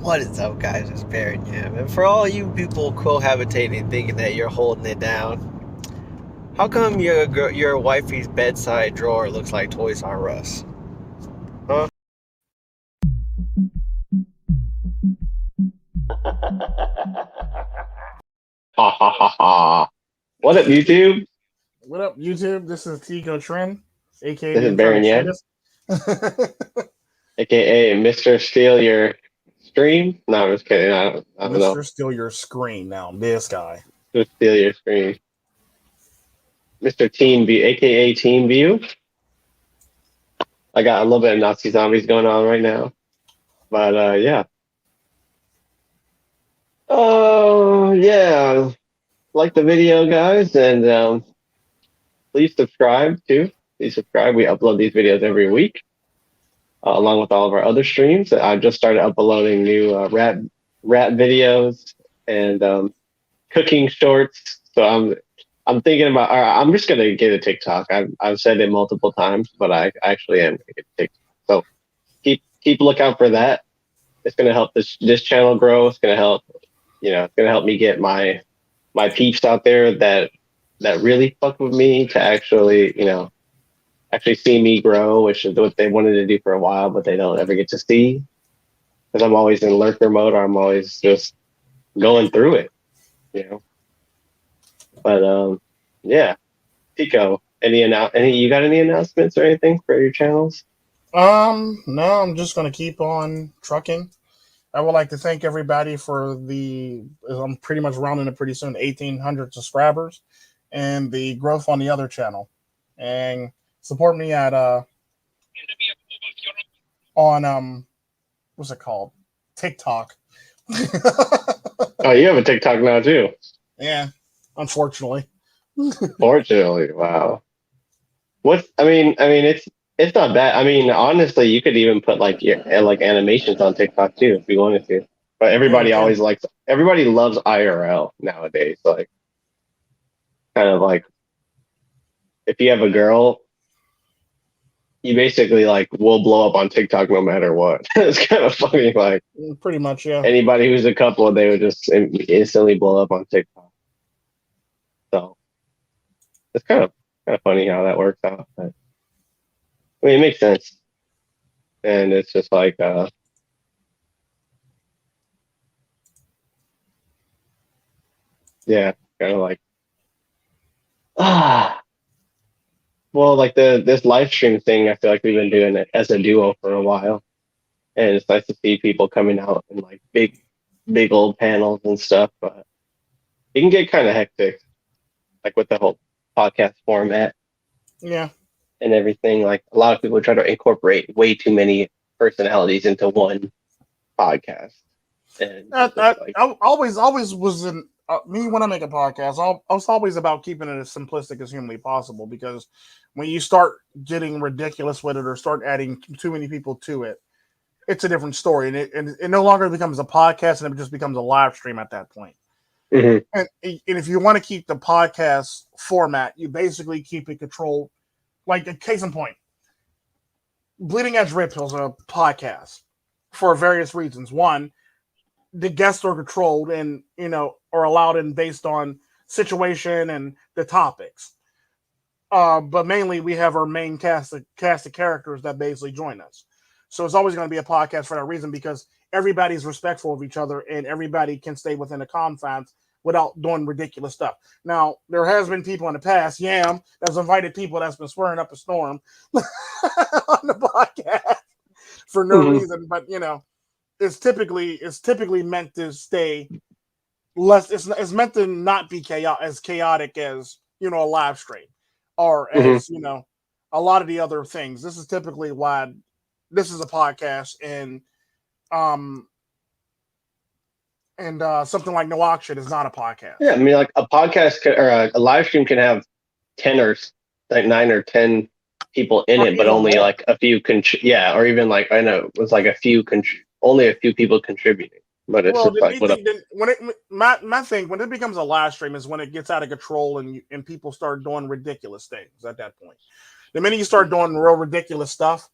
What is up, guys? It's Baron Yam. And for all you people cohabitating thinking that you're holding it down, how come your wifey's bedside drawer looks like Toys R Us? Huh? Ha ha ha ha. What up, YouTube? What up, YouTube? This is Tico Trend, aka This the is Baron Internal Yen, Sadist. aka Mr. Steal Your Stream. No, I'm just kidding. I don't know. Mr. Steal Your Screen now. This guy. Just steal your screen. Mr. Team View, aka Team View. I got a little bit of Nazi zombies going on right now. But yeah. Oh, yeah. Like the video, guys, and please subscribe too. Please subscribe. We upload these videos every week, along with all of our other streams. I've just started uploading new rap videos and cooking shorts. So I'm thinking about. I'm just gonna get a TikTok. I've said it multiple times, but I actually am gonna get a TikTok. So keep lookout for that. It's gonna help this channel grow. It's gonna help. It's gonna help me get my peeps out there that really fuck with me to actually see me grow, which is what they wanted to do for a while, but they don't ever get to see because I'm always in lurker mode or I'm always just going through it, you know. But yeah, Tico, any you got any announcements or anything for your channels? No, I'm just gonna keep on trucking. I would like to thank everybody for I'm pretty much rounding it pretty soon, 1,800 subscribers, and the growth on the other channel, and support me at on what's it called, TikTok. Oh, you have a TikTok now too. Yeah, unfortunately. Fortunately, wow. It's not bad. I mean, honestly, you could even put like your like animations on TikTok too if you wanted to. But Yeah, you can. everybody loves IRL nowadays. Like kind of like if you have a girl, you basically like will blow up on TikTok no matter what. It's kind of funny. Like Pretty much, yeah. anybody who's a couple, they would just instantly blow up on TikTok. So it's kind of funny how that works out. But, I mean, it makes sense, and it's just like yeah, kind of like ah. Well, like this live stream thing, I feel like we've been doing it as a duo for a while, and it's nice to see people coming out in like big old panels and stuff. But it can get kind of hectic, like with the whole podcast format Yeah. and everything. Like a lot of people try to incorporate way too many personalities into one podcast, and I, it's I, just like, I always was in me when I make a podcast. I was always about keeping it as simplistic as humanly possible because when you start getting ridiculous with it or start adding too many people to it, it's a different story, and it no longer becomes a podcast, and it just becomes a live stream at that point. mhm, And if you want to keep the podcast format, you basically keep it controlled. Like a case in point, Bleeding Edge Rip Pills are a podcast for various reasons. One, the guests are controlled and are allowed in based on situation and the topics. But mainly we have our main cast of characters that basically join us. So it's always going to be a podcast for that reason because everybody's respectful of each other and everybody can stay within the confines without doing ridiculous stuff. Now, there has been people in the past, Yam, that's invited people that's been swearing up a storm on the podcast for no mhm. reason, but it's typically meant to stay less. It's meant to not be chaotic as a live stream or Mhm. as a lot of the other things. This is typically why this is a podcast um and something like No Auction is not a Yeah, I podcast. mean, like or a live stream can have 10 or like 9 or 10 people in Or it, but even only more. like a few yeah, or even like I know it was like only a few people contributing. But it's Well, just the like main what up? thing then when it my thing when it becomes a live stream is when it gets out of control and people start doing ridiculous things at that point. The minute you start doing real ridiculous stuff,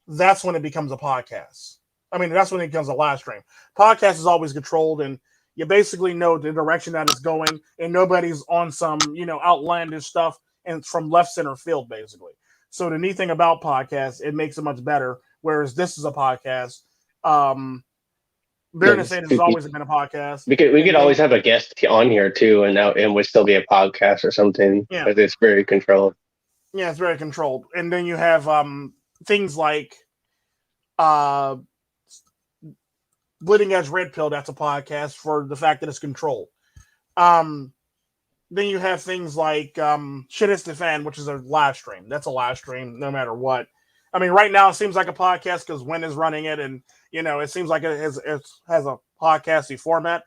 that's when it becomes a podcast. I mean, that's when it becomes a live stream. Podcast is always controlled, and you basically know the direction that it's going, and nobody's on some, outlandish stuff and from left center field, basically. So the neat thing about podcasts, it makes it much better. Whereas this is a podcast. Beer and Sadist has always been a podcast. We could always have a guest on here too, and would still be a podcast or something. Yeah, because it's very controlled. Yeah, it's very controlled. And then you have things like Bleeding Edge Red Pill. That's a podcast for the fact that it's controlled. Then you have things like Shit Is the Fan, which is a live stream. That's a live stream no matter what. I mean, right now it seems like a podcast because Win is running it, and it seems like it has a podcasty format.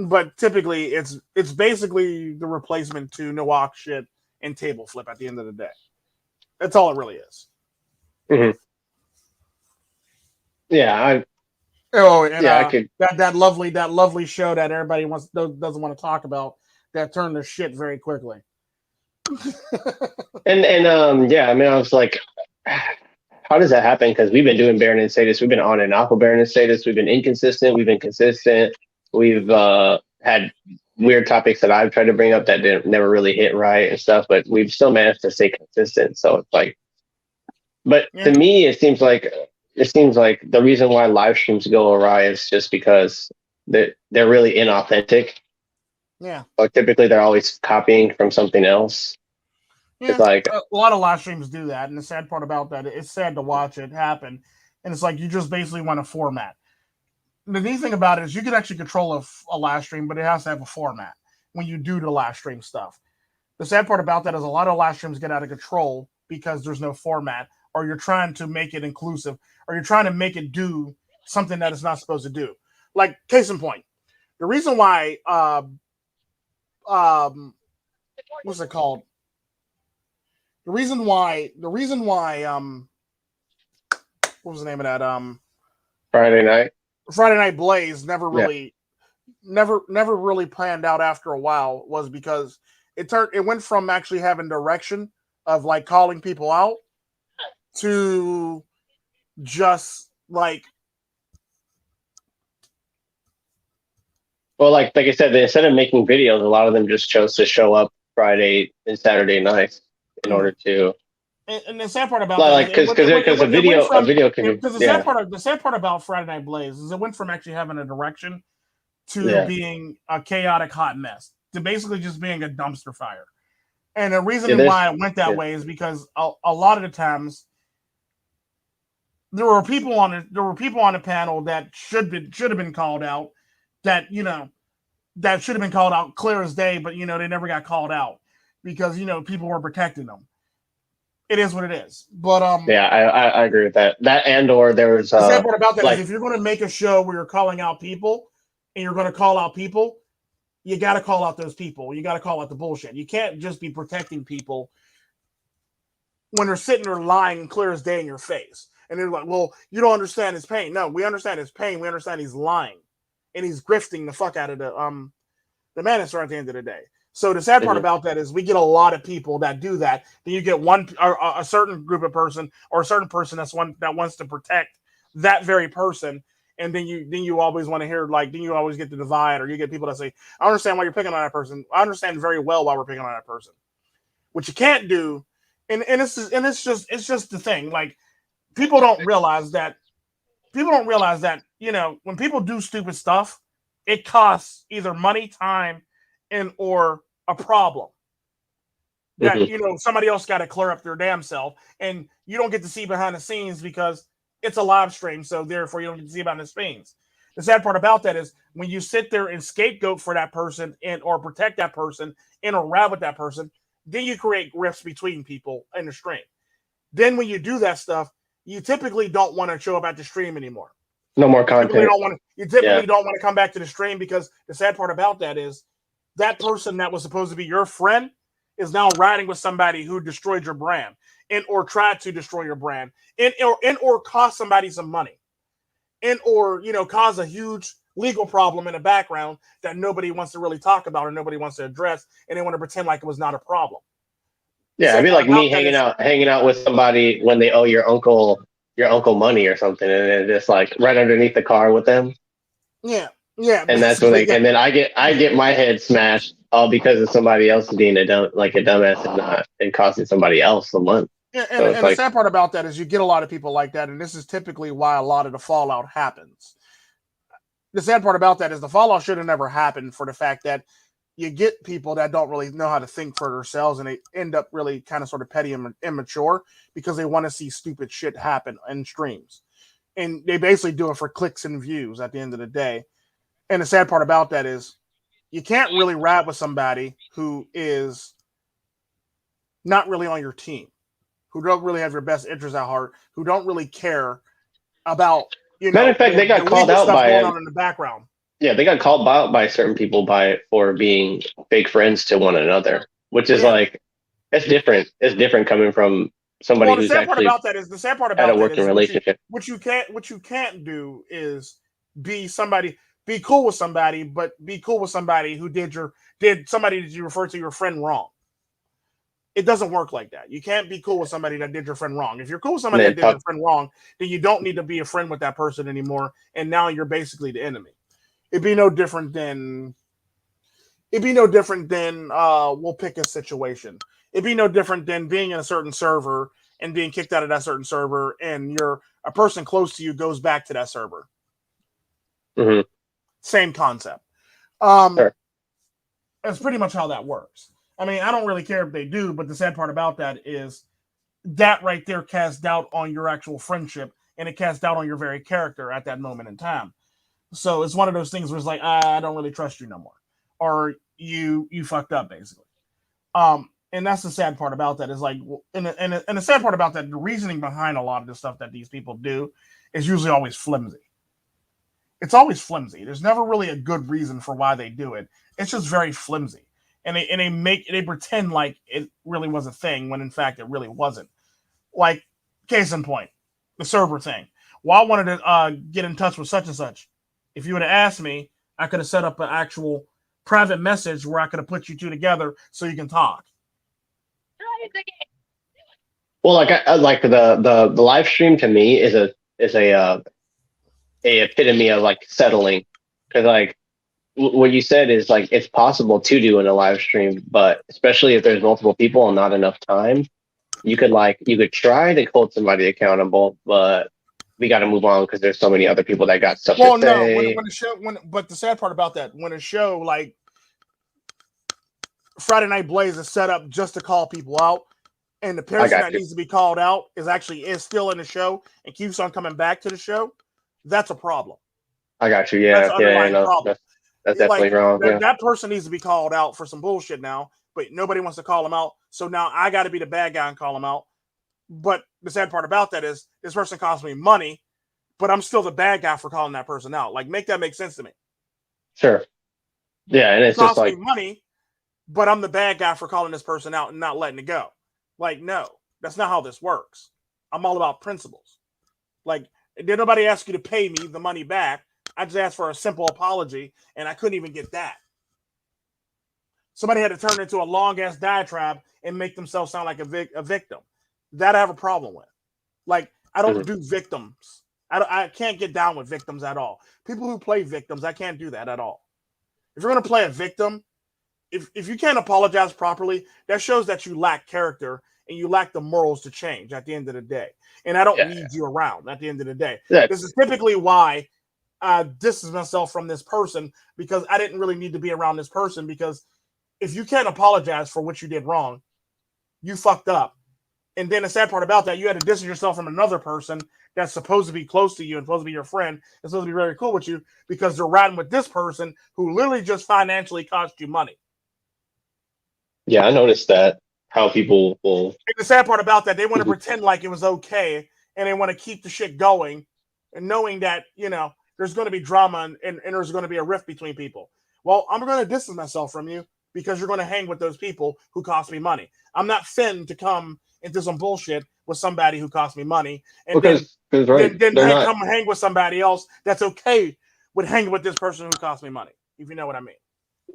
But typically, it's basically the replacement to Noak Shit and Table Flip at the end of the day. That's all it really is. Mm-hmm. Yeah, I could that lovely show that everybody doesn't want to talk about that turned to shit very quickly. and yeah, I mean, I was like, how does that happen? Because we've been doing Baron and Sadist. We've been on and off of Baron and Sadist. We've been inconsistent. We've been consistent. We've had weird topics that I've tried to bring up that never really hit right and stuff, but we've still managed to stay consistent. So it's like, but to me, it seems like the reason why live streams go awry is just because they're really inauthentic. Yeah. Or typically they're always copying from something else. Yeah, it's like a lot of live streams do that, and the sad part about that, it's sad to watch it happen, and it's like you just basically want a format. The neat thing about it is you can actually control a live stream, but it has to have a format when you do the live stream stuff. The sad part about that is a lot of live streams get out of control because there's no format, or you're trying to make it inclusive, or you're trying to make it do something that it's not supposed to do. Like, case in point, the reason why what's it called? The reason why what was the name of that Friday Night Blaze never really planned out after a while was because it went from actually having direction of like calling people out to just like, well, like I said, instead of making videos, a lot of them just chose to show up Friday and Saturday nights in order to. And the sad part about the sad part about Friday Night Blaze is it went from actually having a direction to being a chaotic hot mess to basically just being a dumpster fire. And the reason why it went that way is because a lot of the times there were people on the panel that should have been called out that should have been called out clear as day, but they never got called out because people were protecting them. It is what it is. But I agree with that. That or there was the sad part about that is if you're going to make a show where you're calling out people and you're going to call out people, you got to call out those people. You got to call out the bullshit. You can't just be protecting people when they're sitting there lying clear as day in your face. And they're like, well, you don't understand his pain. No, we understand his pain. We understand he's lying. And he's grifting the fuck out of the manager at the end of the day. So the sad part about that is we get a lot of people that do that. Then you get a certain group of person or a certain person that wants to protect that very person. And then you always want to hear then you always get the divide, or you get people that say, I understand why you're picking on that person. I understand very well why we're picking on that person. What you can't do, and it's just the thing. Like people don't realize that when people do stupid stuff, it costs either money, time, or a problem that somebody else got to clear up their damn self, and you don't get to see behind the scenes because it's a live stream, so therefore you don't get to see behind the scenes. The sad part about that is when you sit there and scapegoat for that person or protect that person, interact with that person, then you create rifts between people in the stream. Then when you do that stuff, you typically don't want to show up at the stream anymore. No more content. You typically don't want to come back to the stream because the sad part about that is that person that was supposed to be your friend is now riding with somebody who destroyed your brand or tried to destroy your brand or cost somebody some money or cause a huge legal problem in the background that nobody wants to really talk about or nobody wants to address, and they want to pretend like it was not a problem. Yeah, it'd be like me hanging out with somebody when they owe your uncle your uncle money or something, and then just like right underneath the car with them. Yeah, yeah, And that's when basically, they, yeah. and then I get my head smashed all because of somebody else being a dumbass and not and costing somebody else the money. Yeah, So it's and the like, sad part about that is you get a lot of people like that, and this is typically why a lot of the fallout happens. The sad part about that is the fallout should have never happened for the fact that you get people that don't really know how to think for themselves, and they end up really kind of sort of petty and immature because they want to see stupid shit happen in streams. And they basically do it for clicks and views at the end of the day. And the sad part about that is you can't really rap with somebody who is not really on your team, who don't really have your best interests at heart, who don't really care about matter of fact, they the got called legal out stuff going by on in the background. yeah, they got called out by certain people for being fake friends to one another, which is Yeah. like it's different. It's different coming from somebody Well, the who's sad part actually about that is the sad part had a about that working is relationship. what you can't do is be cool with somebody, but be cool with somebody who did somebody that you refer to your friend wrong. It doesn't work like that. You can't be cool with somebody that did your friend wrong. If you're cool with And somebody then that did your talk, friend wrong, then you don't need to be a friend with that person anymore. And now you're basically the enemy. It'd be no different than we'll pick a situation. It'd be no different than being in a certain server and being kicked out of that certain server, and a person close to you goes back to that server. mm-hmm, Same concept. Um, sure. that's pretty much how that works. I mean, I don't really care if they do, but the sad part about that is that right there casts doubt on your actual friendship, and it casts doubt on your very character at that moment in time. So it's one of those things where it's like, I don't really trust you no more, or you fucked up basically. And that's the sad part about that is like, and the sad part about that, the reasoning behind a lot of the stuff that these people do is usually always flimsy. It's always flimsy. There's never really a good reason for why they do it. It's just very flimsy, and they pretend like it really was a thing when in fact it really wasn't. Like, case in point, the server thing. Well, I wanted to get in touch with such and such. If you would have asked me, I could have set up an actual private message where I could have put you two together so you can talk. Well, like like the live stream to me is a epitome of like settling, because like what you said is like it's possible to do in a live stream, but especially if there's multiple people and not enough time, you could try to hold somebody accountable, but we got to move on because there's so many other people that got stuff to Well, no, say. but the sad part about that, when a show like Friday Night Blaze is set up just to call people out, and the person that needs to be called out is still in the show and keeps on coming back to the show, that's a problem. I got you. Yeah, That's an underlying problem. That's definitely wrong. Yeah. That person needs to be called out for some bullshit now, but nobody wants to call him out. So now I got to be the bad guy and call him out. But the sad part about that is this person costs me money, but I'm still the bad guy for calling that person out. Like, make that make sense to me. Sure. Yeah, and it's just like me money, but I'm the bad guy for calling this person out and not letting it go. Like, no, that's not how this works. I'm all about principles. Like, did nobody ask you to pay me the money back? I just asked for a simple apology, and I couldn't even get that. Somebody had to turn into a long-ass diatribe and make themselves sound like a victim. That I have a problem with. Like, I don't do victims. I can't get down with victims at all. People who play victims, I can't do that at all. If you're going to play a victim, if you can't apologize properly, that shows that you lack character and you lack the morals to change at the end of the day. And I don't need you around at the end of the day. This is typically why I distance myself from this person, because I didn't really need to be around this person, because if you can't apologize for what you did wrong, you fucked up. And then the sad part about that, you had to distance yourself from another person that's supposed to be close to you and supposed to be your friend and supposed to be very cool with you, because they're riding with this person who literally just financially cost you money. Yeah, I noticed that, how people will. And the sad part about that, they want to pretend like it was okay, and they want to keep the shit going, and knowing that, there's going to be drama and there's going to be a rift between people. Well, I'm going to distance myself from you because you're going to hang with those people who cost me money. I'm not fin to come into some bullshit with somebody who cost me money, and then come hang with somebody else that's okay with hanging with this person who cost me money, if you know what I mean.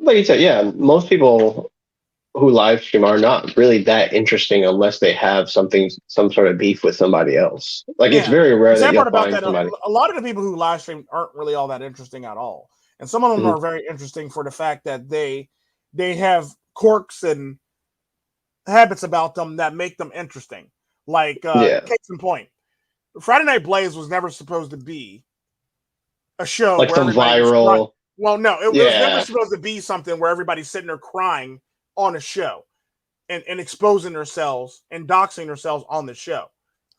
Like you said, yeah, most people who live stream are not really that interesting unless they have some sort of beef with somebody else. Like it's Yeah. very The rare that sad you'll part about find that, somebody. a lot of the people who live stream aren't really all that interesting at all. And some of them Mhm. are very interesting for the fact that they have quirks and habits about them that make them interesting. Like Yeah, case in point, Friday Night Blaze was never supposed to be a show like where some everybody was crying. viral. Well, no, it was never Yeah, supposed to be something where everybody's sitting there crying on a show and exposing themselves and doxing themselves on the show.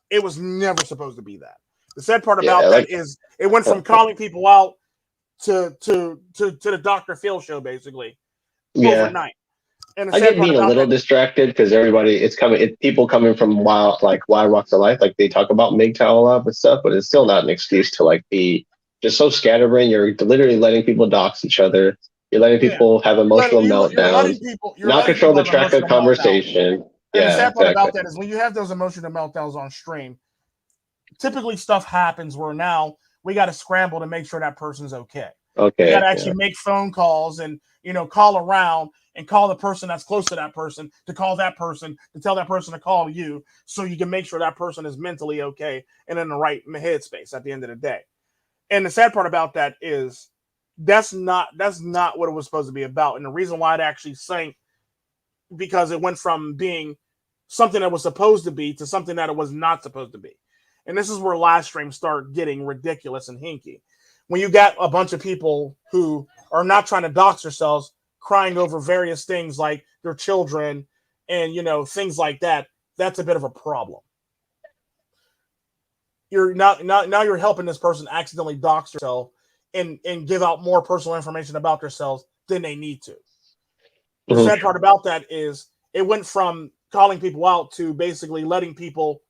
It was never supposed to be that. The sad part yeah, about that like is it went from calling people out to the Dr. Phil show basically yeah. overnight. And the I sad get part being a about little that, distracted because people coming from wild walks of life, like they talk about MGTOW a lot and stuff, but it's still not an excuse to like be just so scatterbrained. You're literally letting people dox each other. You're letting yeah, people have emotional meltdowns, you're not letting control people the have track of emotional meltdowns. conversation. And the Yeah, sad part exactly. about that is when you have those emotional meltdowns on stream, typically stuff happens where now we got to scramble to make sure that person's okay. We got Okay, to yeah. actually make phone calls and call around and call the person that's close to that person to call that person to tell that person to call you so you can make sure that person is mentally okay and in the right headspace at the end of the day. And the sad part about that is that's not what it was supposed to be about. And the reason why it actually sank because it went from being something that was supposed to be to something that it was not supposed to be. And this is where live streams start getting ridiculous and hinky. When you got a bunch of people who are not trying to dox themselves, crying over various things like their children and things like that, that's a bit of a problem. You're now you're helping this person accidentally dox themselves and give out more personal information about themselves than they need to. The Mhm. sad part about that is it went from calling people out to basically letting people,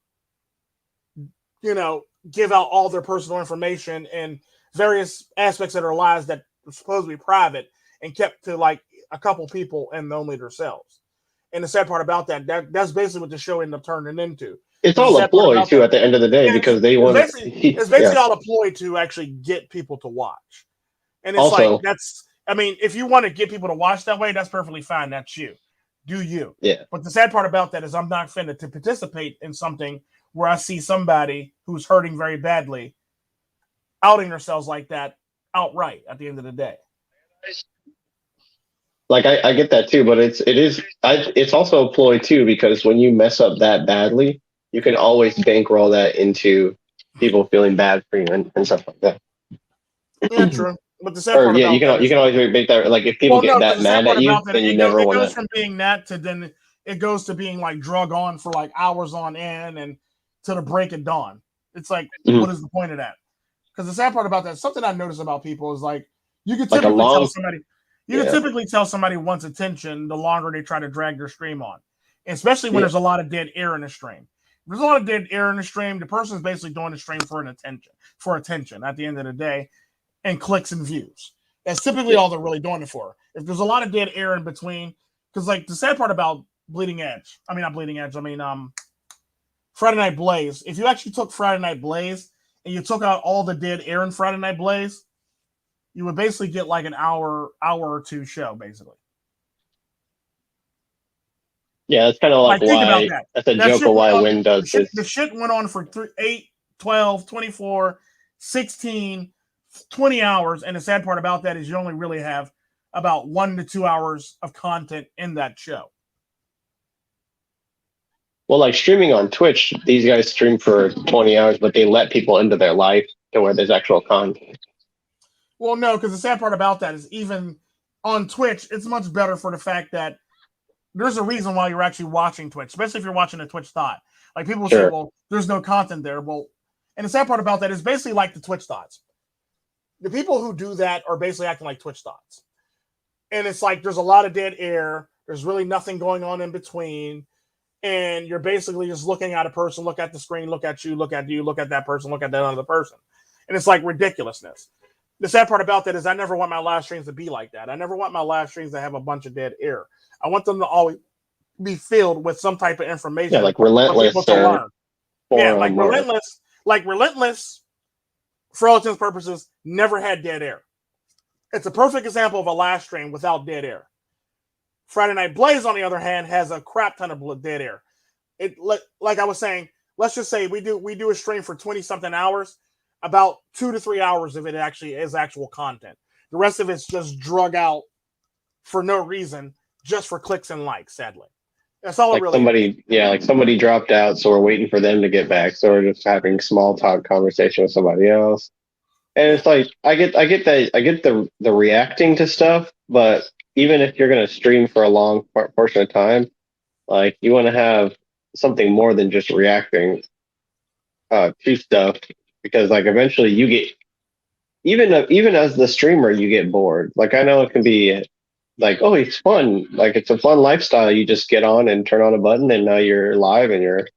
give out all their personal information and various aspects of their lives that were supposed to be private and kept to like a couple people and only themselves. And the sad part about that's basically what the show ended up turning into. It's Because the all a sad part ploy about too that, at the end of the day yeah, because they it's want. basically Yeah. all a ploy to actually get people to watch. And it's like Also, if you want to get people to watch that way, that's perfectly fine. That's you. Do you. yeah. But the sad part about that is I'm not finna to participate in something where I see somebody who's hurting very badly outing themselves like that outright at the end of the day. Like I get that too, but it's also a ploy too because when you mess up that badly, you can always bankroll that into people feeling bad for you and stuff like that. Yeah, true. But the sad Or part yeah, about that you is, can always make that like if people well, get no, because that the sad mad part at you, about that then you it never want goes to. from being that to then it goes to being like drug on for like hours on end and to the break of dawn. It's like, what is the point of that? Because the sad part about that, something I notice about people is like you can Like a typically tell long, somebody yeah, wants attention the longer they try to drag their stream on, especially when yeah, there's a lot of dead air in the stream. If there's a lot of dead air in the stream, the person's basically doing the stream for attention at the end of the day, and clicks and views. That's typically yeah. all they're really doing it for. If there's a lot of dead air in between, because like the sad part about Bleeding Edge, I mean not Bleeding Edge, I mean Friday Night Blaze. If you actually took Friday Night Blaze and you took out all the dead air in Friday Night Blaze, you would basically get like an hour or two show, basically. Yeah, that's kind of like Like, think about why that. that's a That joke shit of went why on, Win does this. the shit went on for 8, 12, 24, 16, 20 hours. And the sad part about that is you only really have about 1 to 2 hours of content in that show. Well, like streaming on Twitch, these guys stream for 20 hours, but they let people into their life to where there's actual content. Well, no, because the sad part about that is even on Twitch, it's much better for the fact that there's a reason why you're actually watching Twitch, especially if you're watching a Twitch thought. Like people will say, Sure. well, there's no content there. Well, and the sad part about that is basically like the Twitch thoughts. The people who do that are basically acting like Twitch thoughts. And it's like there's a lot of dead air. There's really nothing going on in between. And you're basically just looking at a person, look at the screen, look at you, look at that person, look at that other person. And it's like ridiculousness. The sad part about that is I never want my live streams to be like that. I never want my live streams to have a bunch of dead air. I want them to always be filled with some type of information. Yeah, like Relentless for people to learn. Yeah, like or Relentless, for all intents and purposes, never had dead air. It's a perfect example of a live stream without dead air. Friday Night Blaze, on the other hand, has a crap ton of dead air. It like I was saying, let's just say we do a stream for 20 something hours, about 2 to 3 hours of it actually is actual content. The rest of it's just drug out for no reason, just for clicks and likes, sadly. That's all it Like really is. somebody, yeah, like somebody dropped out, so we're waiting for them to get back. So we're just having small talk conversation with somebody else. And it's like I get the reacting to stuff, but even if you're gonna stream for a long portion of time, like you want to have something more than just reacting to stuff, because like eventually you get even as the streamer you get bored. Like I know it can be like, oh, it's fun, like it's a fun lifestyle. You just get on and turn on a button, and now you're live and you're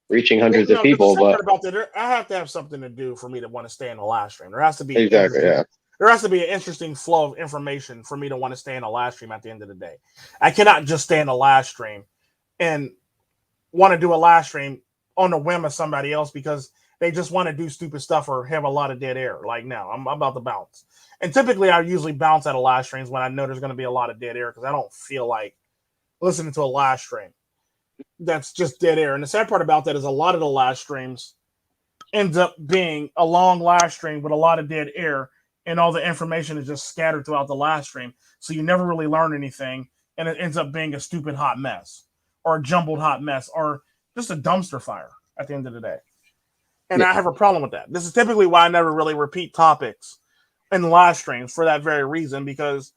reaching Yeah, hundreds of no, but the people. sad part But about that, I have to have something to do for me to want to stay in the live stream. There has to be exactly, interesting. yeah. There has to be an interesting flow of information for me to want to stay in a live stream at the end of the day. I cannot just stay in a live stream and want to do a live stream on the whim of somebody else because they just want to do stupid stuff or have a lot of dead air. Like, no, I'm about to bounce. And typically I usually bounce out of live streams when I know there's going to be a lot of dead air because I don't feel like listening to a live stream that's just dead air. And the sad part about that is a lot of the live streams ends up being a long live stream with a lot of dead air, and all the information is just scattered throughout the live stream. So you never really learn anything, and it ends up being a stupid hot mess or a jumbled hot mess or just a dumpster fire at the end of the day. And Yeah. I have a problem with that. This is typically why I never really repeat topics in live streams for that very reason, because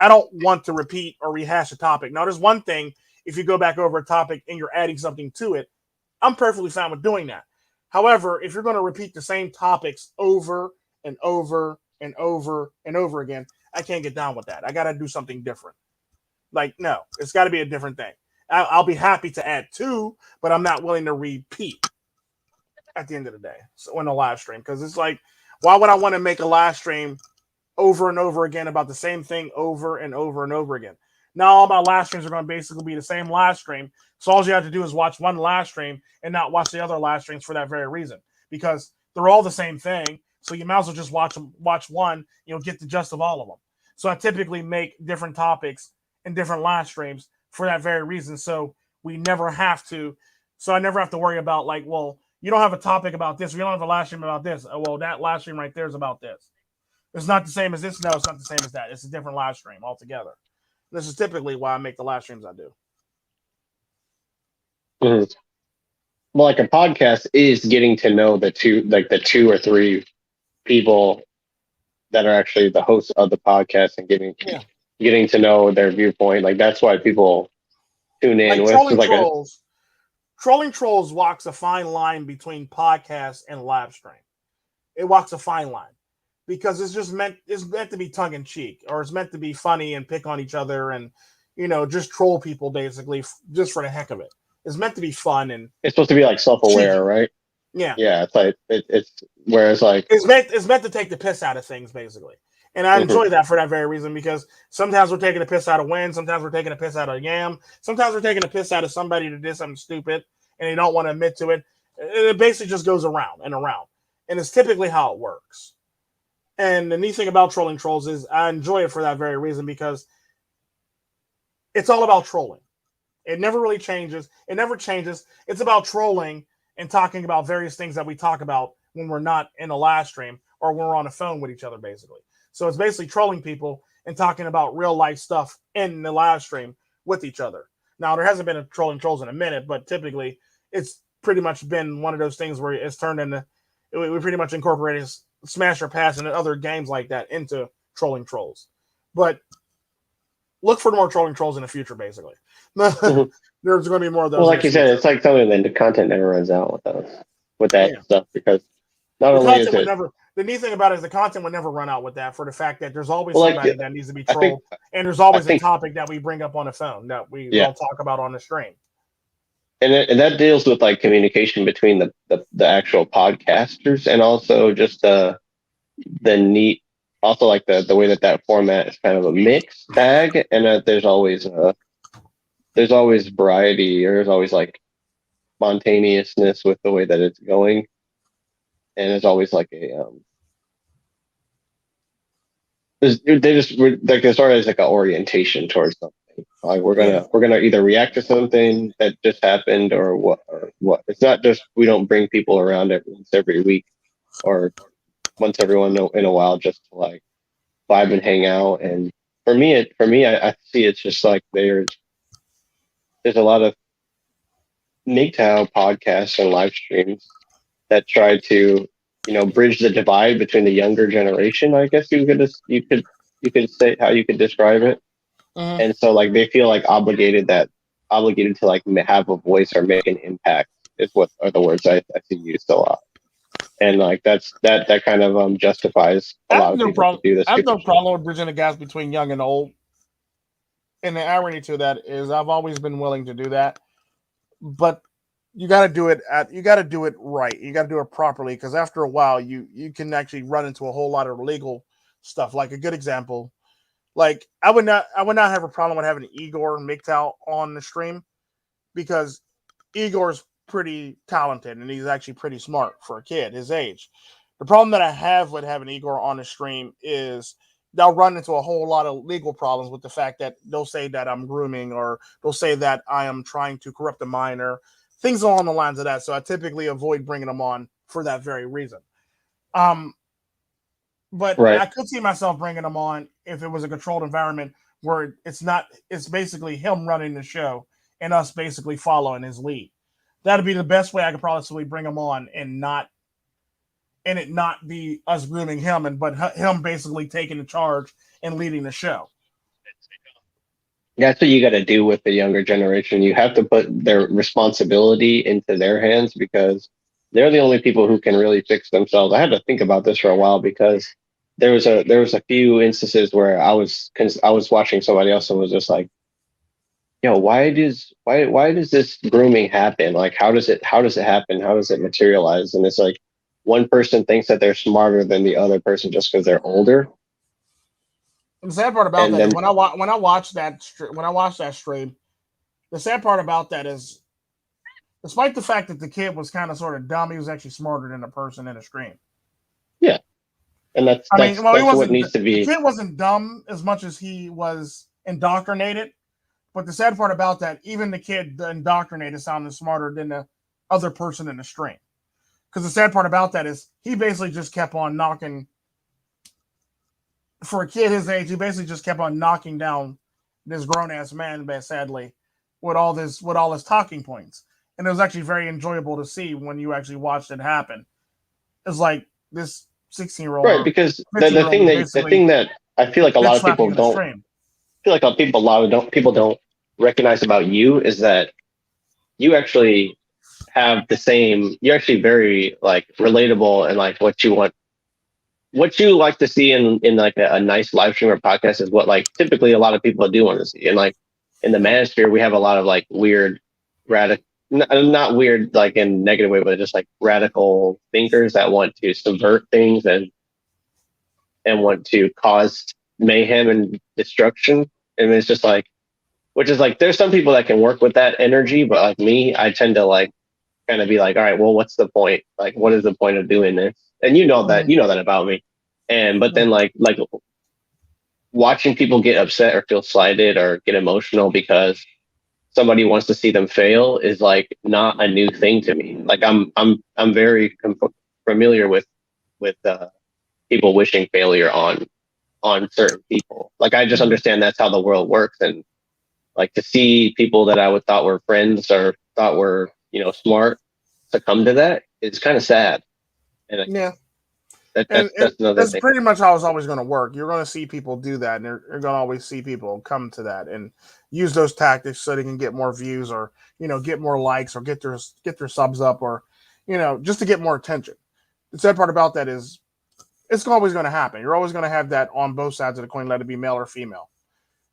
I don't want to repeat or rehash a topic. Now, there's one thing, if you go back over a topic and you're adding something to it, I'm perfectly fine with doing that. However, if you're going to repeat the same topics over and over and over and over again, I can't get down with that. I got to do something different. Like, no, it's got to be a different thing. I'll be happy to add to, but I'm not willing to repeat at the end of the day. So in a live stream, because it's like, why would I want to make a live stream over and over again about the same thing over and over and over again? Now all my live streams are going to basically be the same live stream. So all you have to do is watch one live stream and not watch the other live streams for that very reason, because they're all the same thing. So you might as well just watch one. You'll get the gist of all of them. So I typically make different topics and different live streams for that very reason. So we never have to. So I never have to worry about like, well, you don't have a topic about this. We don't have a live stream about this. Oh, well, that live stream right there is about this. It's not the same as this. No, it's not the same as that. It's a different live stream altogether. This is typically why I make the live streams I do. Mm-hmm. Well, like a podcast is getting to know the two or three people that are actually the hosts of the podcast and getting to know their viewpoint. Like that's why people tune in. Like with trolling trolls walks a fine line between podcast and live stream. It walks a fine line because it's meant to be tongue in cheek, or it's meant to be funny and pick on each other and just troll people basically just for the heck of it. It's meant to be fun, and it's supposed to be like self-aware, cheeky. right? Yeah. It's like it's whereas like it's meant to take the piss out of things basically. And I enjoy that for that very reason, because sometimes we're taking a piss out of Win, sometimes we're taking a piss out of Yam, sometimes we're taking a piss out of somebody that did something stupid and they don't want to admit to it. It basically just goes around and around. And it's typically how it works. And the neat thing about trolling trolls is I enjoy it for that very reason, because it's all about trolling. It never really changes. It never changes. It's about trolling and talking about various things that we talk about when we're not in a live stream or when we're on a phone with each other, basically. So it's basically trolling people and talking about real life stuff in the live stream with each other. Now, there hasn't been a trolling trolls in a minute, but typically it's pretty much been one of those things where it's turned into, we pretty much incorporated Smash or Pass and other games like that into trolling trolls. But look for more trolling trolls in the future, basically. There's going to be more of those. Well, like you said, it's like something that the content never runs out with those, with that stuff, because not only is it the neat thing about it is the content would never run out with that, for the fact that there's always somebody that needs to be trolled, and there's always a topic that we bring up on the phone that we don't talk about on the stream. And that deals with like communication between the actual podcasters, and also just the neat, also like the way that format is kind of a mixed bag, and that there's always variety, or there's always like spontaneousness with the way that it's going, and there's always like they just like, as far as like an orientation towards something. Like we're gonna either react to something that just happened or what. It's not just we don't bring people around once every week or once every in a while just to like vibe and hang out. And for me, I see it's just like there's a lot of MGTOW podcasts and live streams that try to, bridge the divide between the younger generation. I guess you could say how you could describe it. Mhm. And so like they feel like obligated to like have a voice or make an impact is what are the words I see used a lot. And like that kind of justifies a I lot have of no people to problem. do this I have stupid no shit. problem with bridging the gaps between young and old. And the irony to that is, I've always been willing to do that, but you got to do it right. You got to do it properly, because after a while, you can actually run into a whole lot of legal stuff. Like a good example, like I would not have a problem with having Igor MGTOW on the stream, because Igor's pretty talented and he's actually pretty smart for a kid his age. The problem that I have with having Igor on the stream is they'll run into a whole lot of legal problems with the fact that they'll say that I'm grooming, or they'll say that I am trying to corrupt a minor, things along the lines of that. So I typically avoid bringing them on for that very reason. Um, but Right. I could see myself bringing them on if it was a controlled environment where it's basically him running the show and us basically following his lead. That'd be the best way I could probably bring him on, and it not be us grooming him, but him basically taking the charge and leading the show. That's what you got to do with the younger generation. You have to put their responsibility into their hands because they're the only people who can really fix themselves. I had to think about this for a while because there was a few instances where I was watching somebody else and was just like, yo, why does this grooming happen? Like how does it happen? How does it materialize? And it's like one person thinks that they're smarter than the other person just because they're older. And the sad part about And that is then when I watched that stream, the sad part about that is, despite the fact that the kid was kind of sort of dumb, he was actually smarter than the person in the stream. yeah, and I mean, well, he that's what wasn't. needs to The be. kid wasn't dumb as much as he was indoctrinated. But the sad part about that, even the kid, the indoctrinated, sounded smarter than the other person in the stream. Because the sad part about that is he basically just kept on knocking. For a kid his age, he basically just kept on knocking down this grown ass man, but sadly, with all his talking points. And it was actually very enjoyable to see when you actually watched it happen. It's like this 16-year-old Right, or because 15-year-old was the basically thing that I feel like a bitch lot of slapping people in the don't stream. feel like a lot of don't people don't recognize about you is that you actually have the same. You're actually very like relatable and like what you like to see in like a nice live stream or podcast is what like typically a lot of people do want to see. And like in the manosphere, we have a lot of like weird, radical, not weird like in a negative way, but just like radical thinkers that want to subvert things and want to cause mayhem and destruction. And it's just like, which is like, there's some people that can work with that energy, but like me, I tend to like kind of be like, all right, well, what's the point? Like, what is the point of doing this? And Mhm. you know that about me. And but then like watching people get upset or feel slighted or get emotional because somebody wants to see them fail is like not a new thing to me. Like I'm very familiar with people wishing failure on certain people. Like I just understand that's how the world works, and like to see people that I would thought were friends or thought were smart succumb to that, it's kind of sad. And Yeah. And that's another that's thing. pretty much how it's always going to work. You're going to see people do that, and you're going to always see people come to that and use those tactics so they can get more views, or get more likes, or get their subs up, or just to get more attention. The sad part about that is it's always going to happen. You're always going to have that on both sides of the coin, let it be male or female.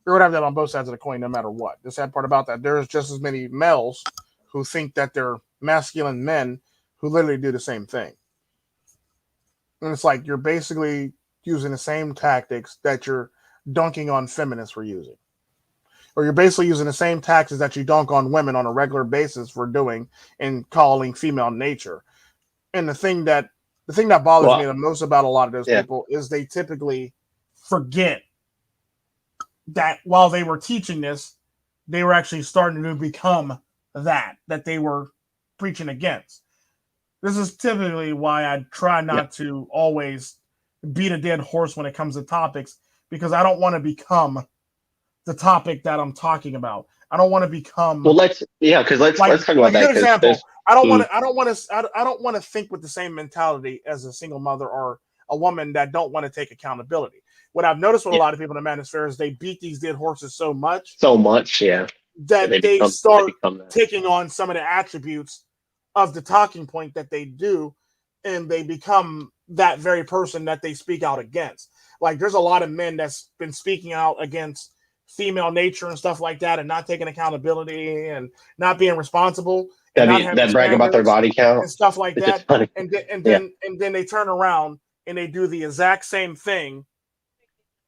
You're going to have that on both sides of the coin, no matter what. The sad part about that, there's just as many males who think that they're masculine men who literally do the same thing. And it's like you're basically using the same tactics that you're dunking on feminists for using. Or you're basically using the same tactics that you dunk on women on a regular basis for doing and calling female nature. And the thing that bothers me Well, the most about a lot of those yeah, people is they typically forget that while they were teaching this, they were actually starting to become that they were preaching against. This is typically why I try not to always beat a dead horse when it comes to topics, because I don't want to become the topic that I'm talking about. I don't want to become let's talk about like a that good because example. there's I don't want to think with the same mentality as a single mother or a woman that don't want to take accountability. What I've noticed with a lot of people in the manosphere is they beat these dead horses so much they that they start become that. taking on some of the attributes of the talking point that they do, and they become that very person that they speak out against. Like there's a lot of men that's been speaking out against female nature and stuff like that, and not taking accountability and not being responsible and not having That brag about their standards body count. and stuff like It's just that. funny. And then they turn around and they do the exact same thing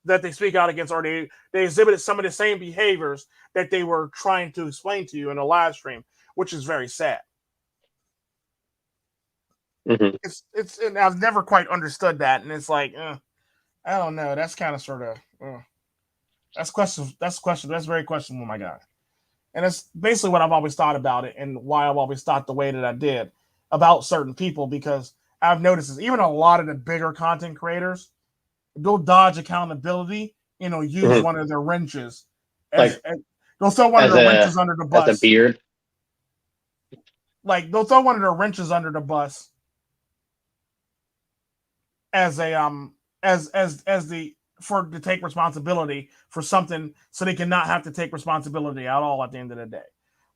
that they speak out against, or they exhibited some of the same behaviors that they were trying to explain to you in a live stream, which is very sad. Mm-hmm. It's and I've never quite understood that, and it's like I don't know. That's kind of sort of that's question. That's very questionable, my guy. And that's basically what I've always thought about it, and why I've always thought the way that I did about certain people, because I've noticed is even a lot of the bigger content creators, they'll dodge accountability, use one of their wrenches they'll throw one of their wrenches under the bus. As a beard. Like they'll throw one of their wrenches under the bus as a to take responsibility for something, so they cannot have to take responsibility at all at the end of the day.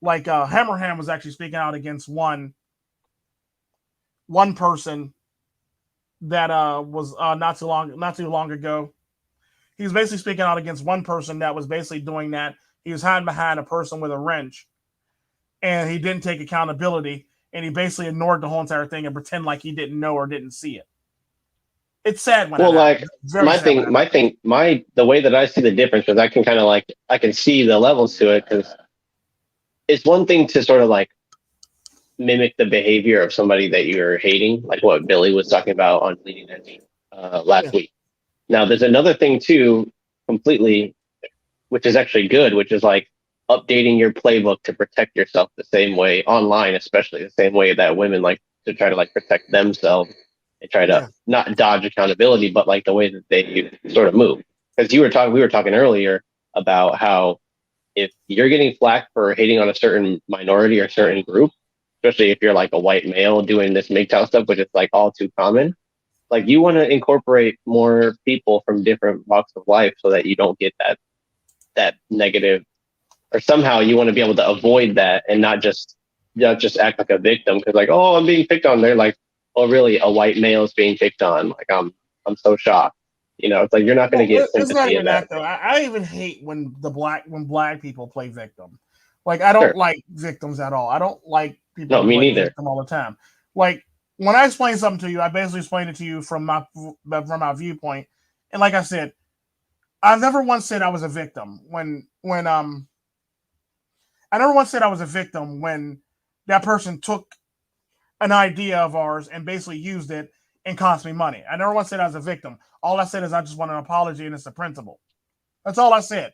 Like Hammerham was actually speaking out against one person that was not too long ago. He was basically speaking out against one person that was basically doing that. He was hiding behind a person with a wrench, and he didn't take accountability, and he basically ignored the whole entire thing and pretend like he didn't know or didn't see it. It's sad when the way that I see the difference is I can see the levels to it, because it's one thing to sort of like mimic the behavior of somebody that you're hating, like what Billy was talking about on Bleeding Edge last week. Now, there's another thing too, completely, which is actually good, which is like updating your playbook to protect yourself the same way online, especially the same way that women like to try to like protect themselves and try to not dodge accountability, but like the way that they sort of move. Because we were talking earlier about how if you're getting flack for hating on a certain minority or certain group, especially if you're like a white male doing this MGTOW stuff, which is like all too common, like you want to incorporate more people from different walks of life so that you don't get that negative, or somehow you want to be able to avoid that and not just act like a victim, because like, oh, I'm being picked on. They're like, oh, really? A white male is being picked on? Like, I'm so shocked. It's like you're not going to get sympathy. It's not even that though. I even hate when black people play victim. Like I don't like victims at all. I don't like people. No, me neither. Victim all the time. Like when I explain something to you, I basically explain it to you from my viewpoint. And like I said, I've never once said I was a victim when I never once said I was a victim when that person took an idea of ours and basically used it and cost me money. I never once said I was a victim. All I said is I just want an apology, and it's a principle. That's all I said.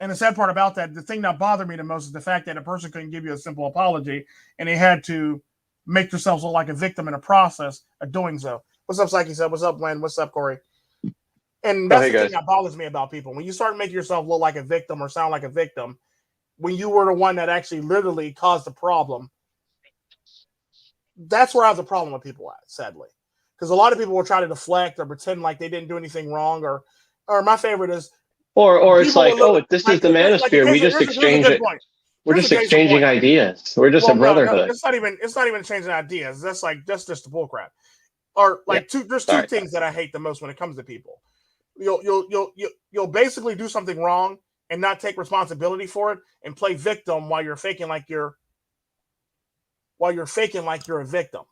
And the sad part about that, the thing that bothered me the most is the fact that a person couldn't give you a simple apology, and they had to make themselves look like a victim in the process of doing so. What's up, Psyche? What's up, Len? What's up, Corey? And that's the thing that bothers me about people. When you start making yourself look like a victim or sound like a victim, when you were the one that actually literally caused the problem, that's where I have the problem with people at, sadly. Because a lot of people will try to deflect or pretend like they didn't do anything wrong, or my favorite is, or it's like, this is the manosphere. We just exchange it. We're just exchanging ideas. We're just a brotherhood. No, it's not even changing ideas. That's just the bullcrap. Or like there's two things that I hate the most when it comes to people. You'll basically do something wrong and not take responsibility for it and play victim while you're faking like you're a victim.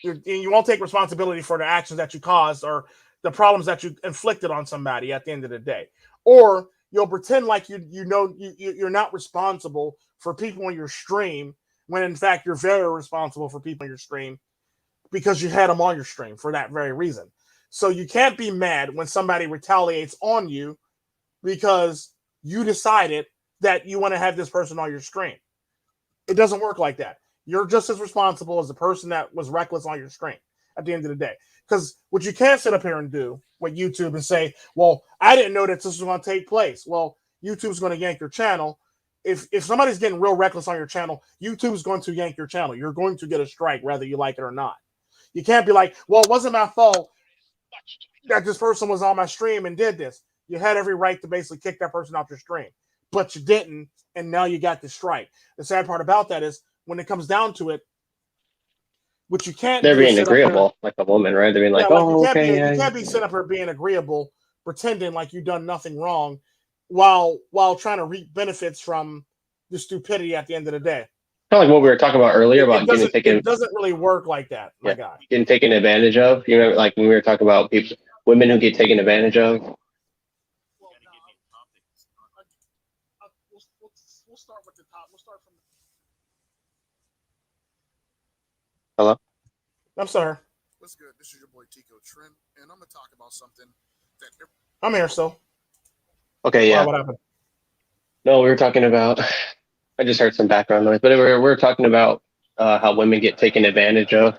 You won't take responsibility for the actions that you caused or the problems that you inflicted on somebody at the end of the day. Or you'll pretend like you're not responsible for people on your stream when in fact you're very responsible for people on your stream because you had them on your stream for that very reason. So you can't be mad when somebody retaliates on you because you decided that you want to have this person on your stream. It doesn't work like that. You're just as responsible as the person that was reckless on your stream at the end of the day. Because what you can't sit up here and do with YouTube and say, well, I didn't know that this was going to take place. Well, YouTube's going to yank your channel. If somebody's getting real reckless on your channel, YouTube's going to yank your channel. You're going to get a strike, whether you like it or not. You can't be like, well, it wasn't my fault that this person was on my stream and did this. You had every right to basically kick that person off your stream, but you didn't, and now you got the strike. The sad part about that is when it comes down to it, what you can't They're do is being sit up here. agreeable, like a woman, right? They're being Yeah, like, like you oh, can't okay, be yeah. you can't be sitting up here being agreeable, pretending like you've done nothing wrong, while trying to reap benefits from the stupidity at the end of the day. Kind of like what we were talking about earlier It about doesn't taken, it doesn't really work like that, my guy. getting taken advantage of. You know, like when we were talking about people, women who get taken advantage of. We'll start with the top. We'll start from. Hello? I'm sorry. What's good? This is your boy Tico Trent, and I'm gonna talk about something that. I'm here still. Okay, yeah. Wow, what happened? No, we were talking about. I just heard some background noise, but we were talking about how women get taken advantage of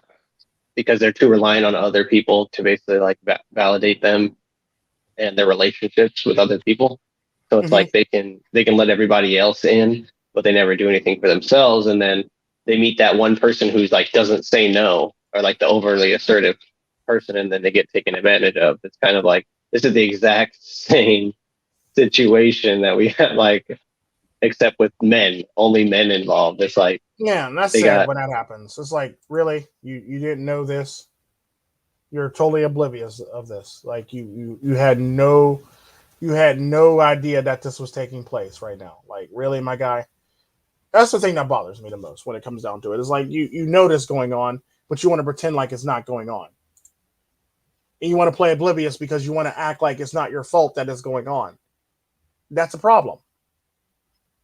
because they're too reliant on other people to basically like validate them and their relationships with other people. So it's like they can let everybody else in, but they never do anything for themselves. And then they meet that one person who's like doesn't say no, or like the overly assertive person, and then they get taken advantage of. It's kind of like this is the exact same situation that we had, like, except with men, only men involved. It's like, yeah, and that's sad when that happens. It's like, really, you didn't know this? You're totally oblivious of this. Like you had no idea that this was taking place right now. Like, really, my guy? That's the thing that bothers me the most when it comes down to it. It's like you know this going on, but you want to pretend like it's not going on. And you want to play oblivious because you want to act like it's not your fault that it's going on. That's a problem.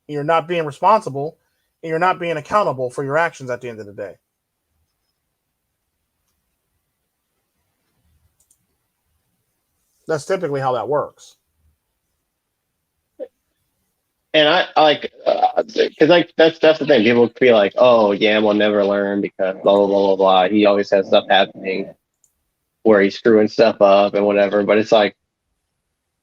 You're not being responsible, and you're not being accountable for your actions at the end of the day. That's typically how that works. and I like, because like that's the thing. People feel like, oh, Yam will never learn because blah blah blah blah blah. He always has stuff happening where he's screwing stuff up and whatever. But it's like,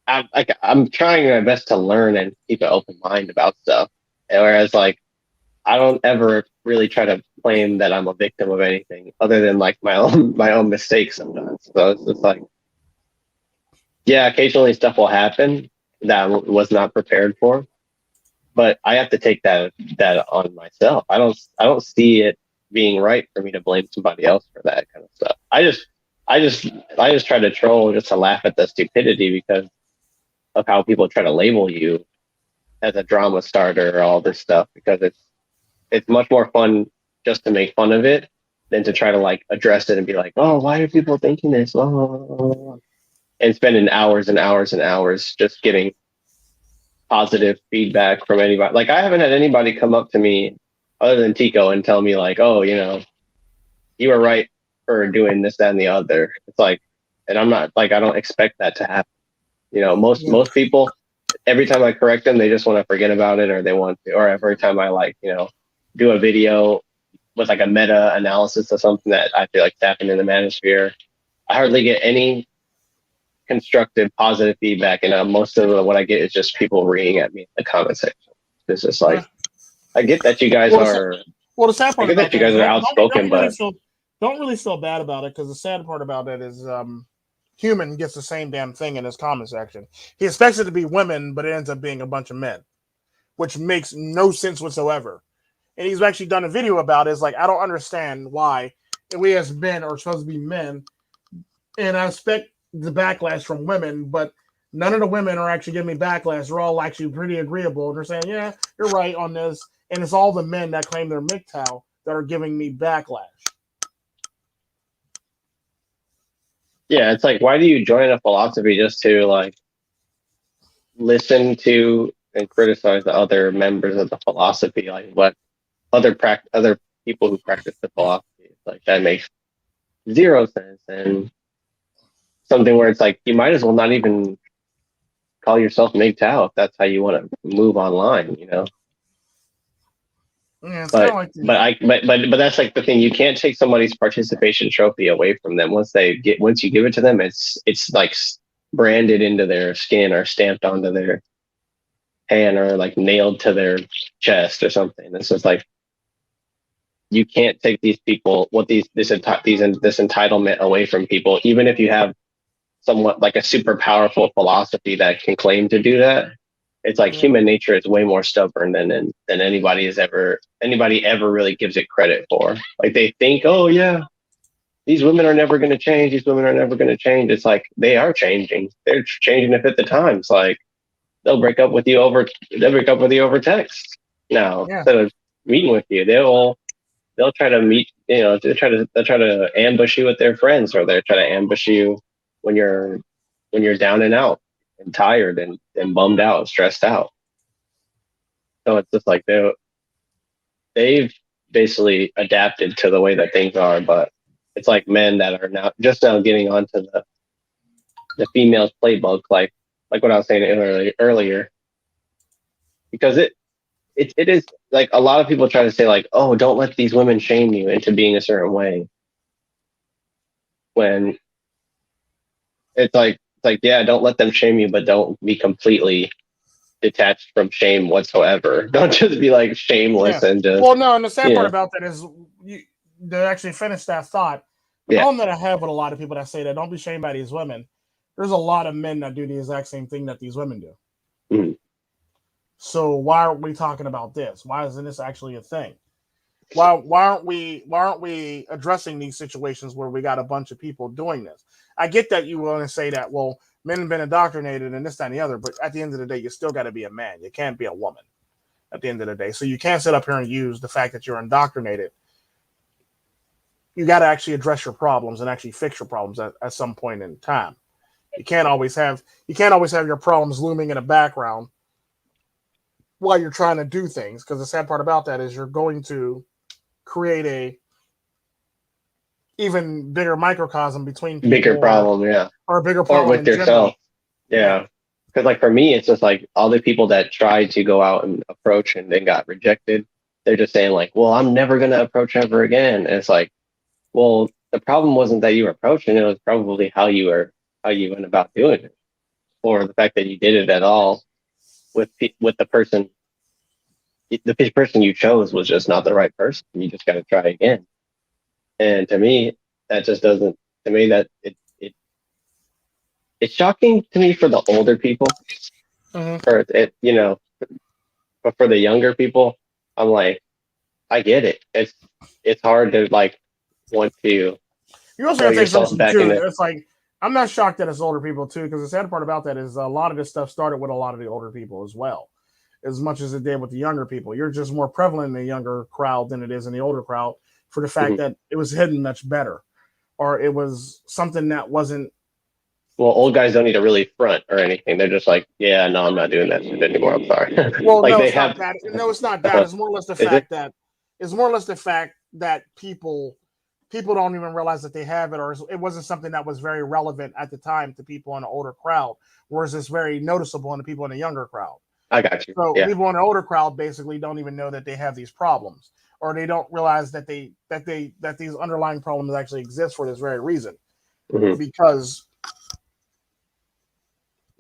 I'm trying my best to learn and keep an open mind about stuff. Whereas like, I don't ever really try to claim that I'm a victim of anything other than like my own mistakes sometimes. So it's just like, yeah, occasionally stuff will happen that I was not prepared for, but I have to take that on myself. I don't see it being right for me to blame somebody else for that kind of stuff. I just try to troll just to laugh at the stupidity because of how people try to label you as a drama starter or all this stuff, because it's much more fun just to make fun of it than to try to like address it and be like, oh, why are people thinking this? And spending hours and hours and hours just getting positive feedback from anybody. Like, I haven't had anybody come up to me other than Tico and tell me like, oh, you know, you were right for doing this, that, and the other. It's like, and I'm not like, I don't expect that to happen. You know, most people, every time I correct them, they just want to forget about it, or they want to, or every time I like, you know, do a video with like a meta analysis of something that I feel like tapping in the manosphere, I hardly get any constructive, positive feedback, and most of what I get is just people reading at me in the comment section. It's just like, I get that you guys are. Well, the sad part I get that you guys are outspoken, but don't really feel bad about it, because the sad part about it is Human gets the same damn thing in his comment section. He expects it to be women, but it ends up being a bunch of men, which makes no sense whatsoever. And he's actually done a video about it. It's like, I don't understand why we as men are supposed to be men, and I expect the backlash from women, but none of the women are actually giving me backlash. They're all actually pretty agreeable. They're saying, yeah, you're right on this. And it's all the men that claim they're MGTOW that are giving me backlash. yeah, it's like, why do you join a philosophy just to like listen to and criticize the other members of the philosophy? Like, what other people who practice the philosophy? Like, that makes zero sense. And something where it's like, you might as well not even call yourself MGTOW if that's how you want to move online, you know. Yeah, it's kind of like But that's like the thing. You can't take somebody's participation trophy away from them. Once you give it to them, it's like branded into their skin or stamped onto their hand or like nailed to their chest or something. It's just like you can't take these people this entitlement away from people, even if you have somewhat like a super powerful philosophy that can claim to do that. It's like human nature is way more stubborn than anybody ever really gives it credit for. Like they think, oh yeah, these women are never going to change. These women are never going to change. It's like they are changing. They're changing to fit the times. Like they'll break up with you over text now instead of meeting with you. They'll try to meet. You know, they'll try to ambush you with their friends, or they'll try to ambush you when you're down and out and tired and bummed out, stressed out. So it's just like they've basically adapted to the way that things are, but it's like men that are now getting onto the females playbook, like what I was saying earlier, because it is like a lot of people try to say like, oh, don't let these women shame you into being a certain way, when it's like yeah, don't let them shame you, but don't be completely detached from shame whatsoever. Don't just be like shameless and just. Well, no, and the sad part about that is to actually finish that thought. The problem that I have with a lot of people that say that don't be shamed by these women, there's a lot of men that do the exact same thing that these women do. Mm-hmm. So why aren't we talking about this? Why isn't this actually a thing? Why aren't we addressing these situations where we got a bunch of people doing this? I get that you want to say that, well, men have been indoctrinated and this, that, and the other, but at the end of the day, you still got to be a man. You can't be a woman at the end of the day. So you can't sit up here and use the fact that you're indoctrinated. You got to actually address your problems and actually fix your problems at some point in time. You can't always have your problems looming in the background while you're trying to do things, because the sad part about that is you're going to create a even bigger microcosm between people, bigger problem, or a bigger problem or with yourself. Yeah. Because like for me, it's just like all the people that tried to go out and approach and then got rejected. They're just saying like, well, I'm never going to approach ever again. And it's like, well, the problem wasn't that you were approaching. It was probably how you went about doing it, or the fact that you did it at all with the person. The person you chose was just not the right person. You just got to try again. And to me, that just doesn't. To me, that it's shocking to me for the older people. Mm-hmm. For it, you know, but for the younger people, I'm like, I get it. It's hard to like want to. You also got to take something too. It's like I'm not shocked that it's older people too, because the sad part about that is a lot of this stuff started with a lot of the older people as well, as much as it did with the younger people. You're just more prevalent in the younger crowd than it is in the older crowd, for the fact that it was hidden much better, or it was something that wasn't. Well, old guys don't need to really front or anything. They're just like, yeah, no, I'm not doing that shit anymore. I'm sorry. Well, like no, they it's not that. No, it's not that. It's more or less the fact that people don't even realize that they have it, or it wasn't something that was very relevant at the time to people in the older crowd, whereas it's very noticeable in the people in the younger crowd. I got you. So people in the older crowd basically don't even know that they have these problems, or they don't realize that these underlying problems actually exist for this very reason. Mm-hmm. Because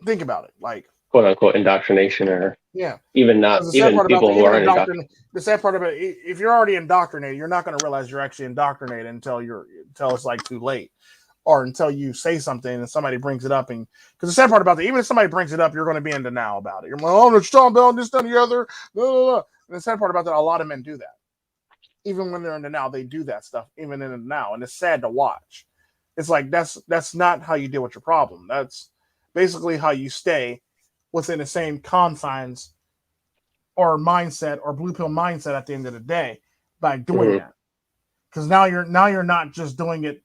think about it, like quote unquote indoctrination, or even not even people who aren't indoctrinated. The sad part about it, if you're already indoctrinated, you're not going to realize you're actually indoctrinated until it's like too late, or until you say something and somebody brings it up. And because the sad part about that, even if somebody brings it up, you're going to be in denial about it. You're like, oh, no, talking about this, that, and the other. Blah, blah, blah. And the sad part about that, a lot of men do that. Even when they're in denial, they do that stuff, even in denial. And it's sad to watch. It's like, that's not how you deal with your problem. That's basically how you stay within the same confines or mindset or blue pill mindset at the end of the day by doing that. Because now you're not just doing it.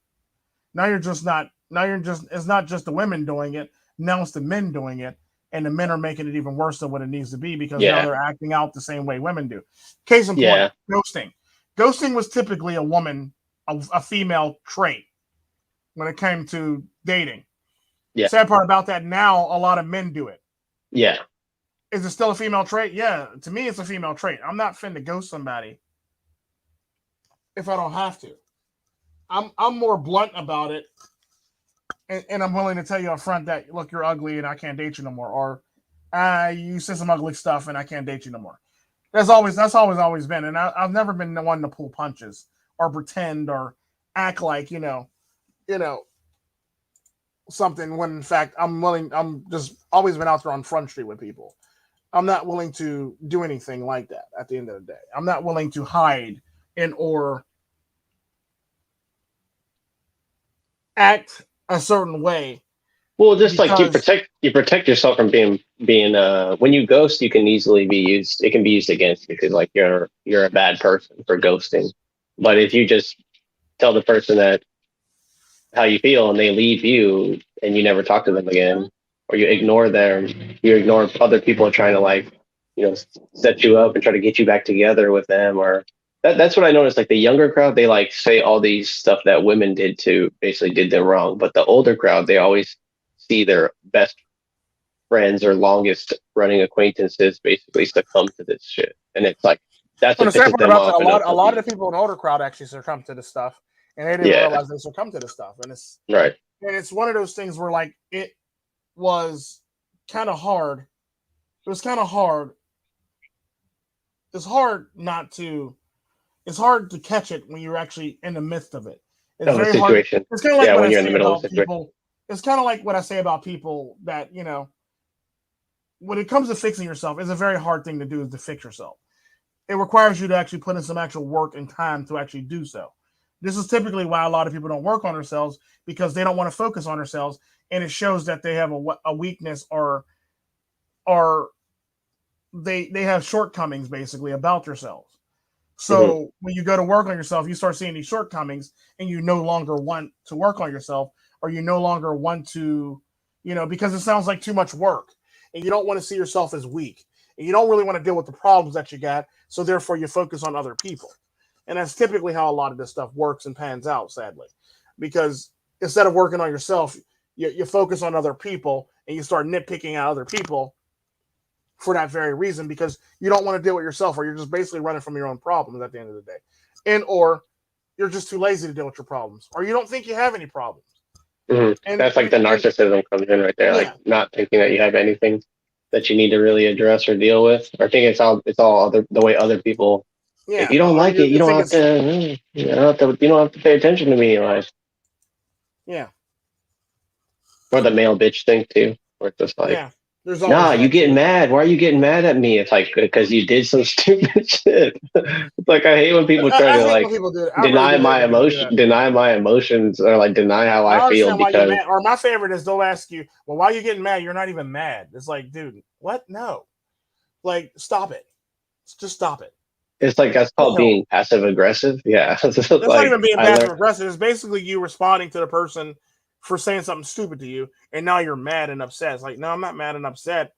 It's not just the women doing it. Now it's the men doing it. And the men are making it even worse than what it needs to be, because now they're acting out the same way women do. Case in point, ghosting. Ghosting was typically a female trait when it came to dating. Yeah. Sad part about that, now a lot of men do it. Yeah. Is it still a female trait? Yeah, to me, it's a female trait. I'm not finna ghost somebody if I don't have to. I'm more blunt about it, and I'm willing to tell you up front that look, you're ugly and I can't date you no more, or you said some ugly stuff and I can't date you no more. That's always been, and I've never been the one to pull punches or pretend or act like you know something when in fact I'm willing. I'm just always been out there on Front Street with people. I'm not willing to do anything like that at the end of the day. I'm not willing to hide and or act a certain way Well, just like because you protect yourself from being when you ghost, you can easily be used. It can be used against you because like you're a bad person for ghosting. But if you just tell the person that how you feel and they leave you and you never talk to them again, or you ignore them, you ignore other people trying to like set you up and try to get you back together with them, or that's what I noticed. Like the younger crowd, they like say all these stuff that women did to basically did them wrong, but the older crowd, they always see their best friends or longest running acquaintances basically succumb to this shit, and it's like that's Well, what the sad pisses part them about that, off. And a lot of the people in the older crowd actually succumb to this stuff, and they didn't yeah, realize they succumbed to this stuff. right. And it's one of those things where like it was kind of hard. It was kind of hard. It's hard not to. It's hard to catch it when you're actually in the midst of it. It's Of a very hard. situation. It's kind of like Yeah, what when I you're in the say middle of about a situation. people. It's kind of like what I say about people that when it comes to fixing yourself, it's a very hard thing to do is to fix yourself. It requires you to actually put in some actual work and time to actually do so. This is typically why a lot of people don't work on themselves because they don't want to focus on themselves, and it shows that they have a weakness or they have shortcomings basically about themselves. Hmm. So when you go to work on yourself, you start seeing these shortcomings, and you no longer want to work on yourself, or you no longer want to, because it sounds like too much work, and you don't want to see yourself as weak, and you don't really want to deal with the problems that you got. So therefore, you focus on other people, and that's typically how a lot of this stuff works and pans out, sadly, because instead of working on yourself, you focus on other people, and you start nitpicking at other people for that very reason because you don't want to deal with yourself, or you're just basically running from your own problems at the end of the day, and or you're just too lazy to deal with your problems, or you don't think you have any problems. Hmm. And That's like the and narcissism comes in right there, like yeah, not thinking that you have anything that you need to really address or deal with, or think it's all other the way other people. If yeah, you don't or like it, you think it's you don't have to pay attention to me, like, yeah, or the male bitch thing too, where it's just like, yeah. There's nah, always you that getting too. mad? Why are you getting mad at me? It's like because you did some stupid shit. It's like I hate when people try I to hate when like people do it. I really do hate when people do that. deny my emotions, or like deny how I I feel understand why you're because mad. Or my favorite is they'll ask you, "Well, why are you getting mad? You're not even mad." It's like, dude, what? No, like, stop it. Just stop it. it's like that's Can't called help. being passive aggressive. Yeah. It's That's not like even being I passive learned. aggressive. It's basically you responding to the person for saying something stupid to you, and now you're mad and upset. It's like, no, I'm not mad and upset.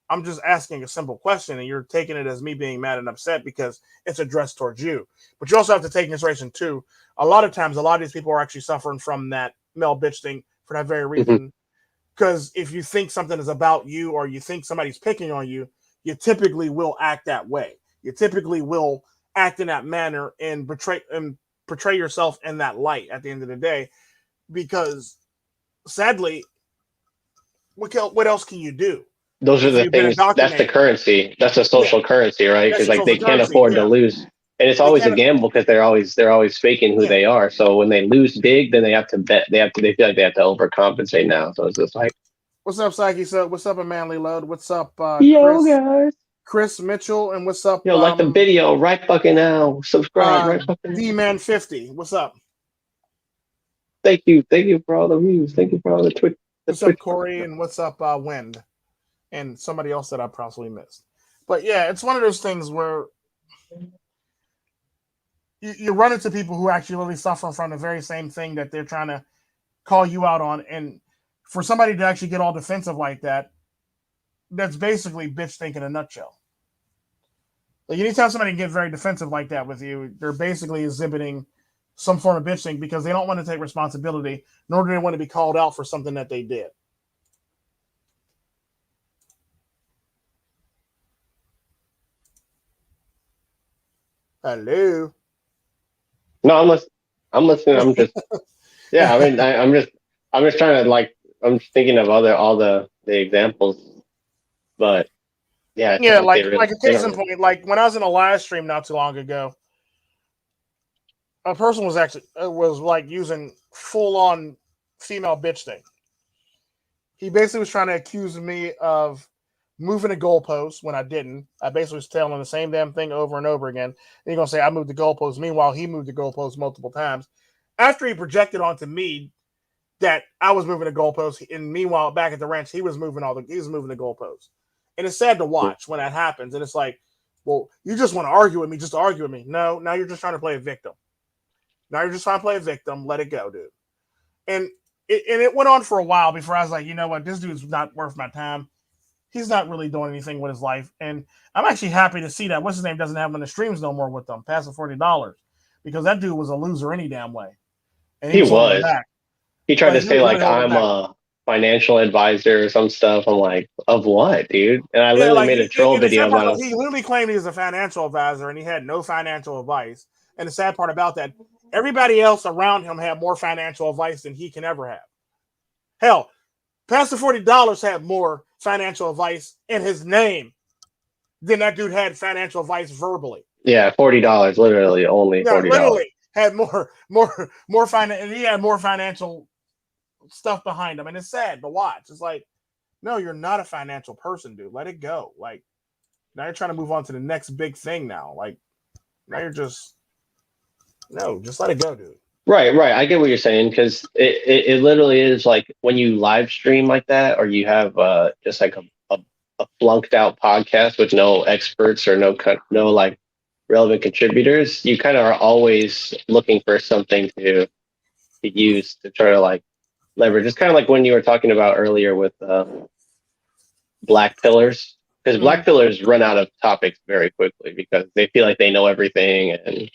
I'm just asking a simple question, and you're taking it as me being mad and upset because it's addressed towards you. But you also have to take into consideration too. A lot of times, a lot of these people are actually suffering from that male bitch thing for that very Mhm. reason. Because if you think something is about you, or you think somebody's picking on you, you typically will act that way. You typically will act in that manner and portray yourself in that light at the end of the day. Because sadly, what else can you do Those are if the you've been things. That's the indoctrinated? currency. That's the Yeah, social currency, right? that's Because your like social they can't currency. afford to Yeah, lose, and it's they always a can't. gamble because they're always faking who Yeah. they are. So when they lose big, then they have to bet. They feel like they have to overcompensate now. So it's just like, What's up, Psyche? So, what's up, a manly load? What's up, yo guys, Chris Mitchell, and what's up, yo, like the video right fucking now, subscribe right fucking D now. Man 50? What's up? Thank you for all the views. Thank you for all the What's up, Twitch. Corey? And what's up, Wind? And somebody else that I possibly missed. But yeah, it's one of those things where you run into people who actually really suffer from the very same thing that they're trying to call you out on. And for somebody to actually get all defensive like that, that's basically bitch think in a nutshell. Like anytime somebody can get very defensive like that with you, they're basically exhibiting some form of bitching because they don't want to take responsibility, nor do they want to be called out for something that they did. Hello. No, I'm listening. I'm just yeah. I mean, I'm just trying to like I'm just thinking of all the examples, but yeah, it's not Yeah, like like a they case don't in really. point, like when I was in a live stream not too long ago, a person was actually was like using full on female bitch thing. He basically was trying to accuse me of moving a goalpost when I didn't. I basically was telling him the same damn thing over and over again. And he's gonna say I moved the goalpost. Meanwhile, he moved the goalpost multiple times. After he projected onto me that I was moving the goalpost, and meanwhile back at the ranch he was moving the goalposts. And it's sad to watch when that happens. And it's like, well, you just want to argue with me, just to argue with me. No, now you're just trying to play a victim. Now you're just trying to play a victim. Let it go, dude. And it went on for a while before I was like, you know what, this dude's not worth my time. He's not really doing anything with his life. And I'm actually happy to see that what's his name doesn't have him in the streams no more with them, past the $40. Because that dude was a loser any damn way. And he He was holding was. back. He tried Like to he say was really like holding I'm back. a financial advisor or some stuff. I'm like, of what, dude? And I Yeah, literally like made a troll and the video sad part about about him. he literally claimed he was a financial advisor and he had no financial advice. And the sad part about that, everybody else around him had more financial advice than he can ever have. Hell, Pastor $40 had more financial advice in his name than that dude had financial advice verbally. Yeah, $40, literally only Yeah, $40. literally had more finance, and he had more financial stuff behind him. And it's sad to watch. It's like, no, you're not a financial person, dude. Let it go. Like now you're trying to move on to the next big thing now. Like now you're just no, just let it go, dude. Right, right. I get what you're saying because it literally is like when you live stream like that, or you have just like a flunked out podcast with no experts or no like relevant contributors. You kind of are always looking for something to use to try to like leverage. It's kind of like when you were talking about earlier with black pillars, because Mm-hmm. black pillars run out of topics very quickly because they feel like they know everything and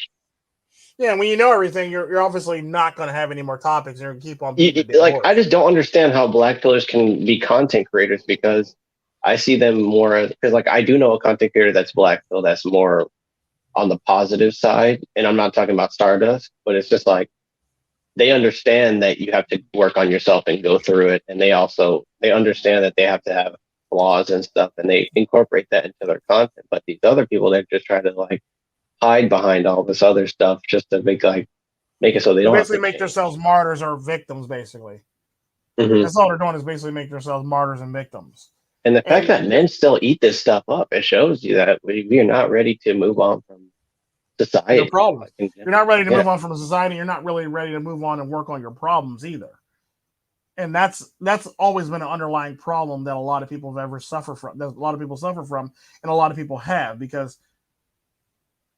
Yeah, when you know everything, you're obviously not going to have any more topics. You're going to keep on beating the dead like I horse. just don't understand how black pillars can be content creators because I see them more because like I do know a content creator that's black pill that's more on the positive side, and I'm not talking about Stardust, but it's just like they understand that you have to work on yourself and go through it, and they understand that they have to have flaws and stuff, and they incorporate that into their content. But these other people, they're just trying to like hide behind all this other stuff just to make it so they They don't have basically to make change. themselves martyrs or victims, basically. Hmm. That's all they're doing is basically make themselves martyrs and victims. And the fact And that men still eat this stuff up, it shows you that we are not ready to move on from your society, like problems. in You're not general. ready to Yeah. move on from society. You're not really ready to move on and work on your problems either. And that's always been an underlying problem that a lot of people have ever suffered from. That a lot of people suffer from, and a lot of people have because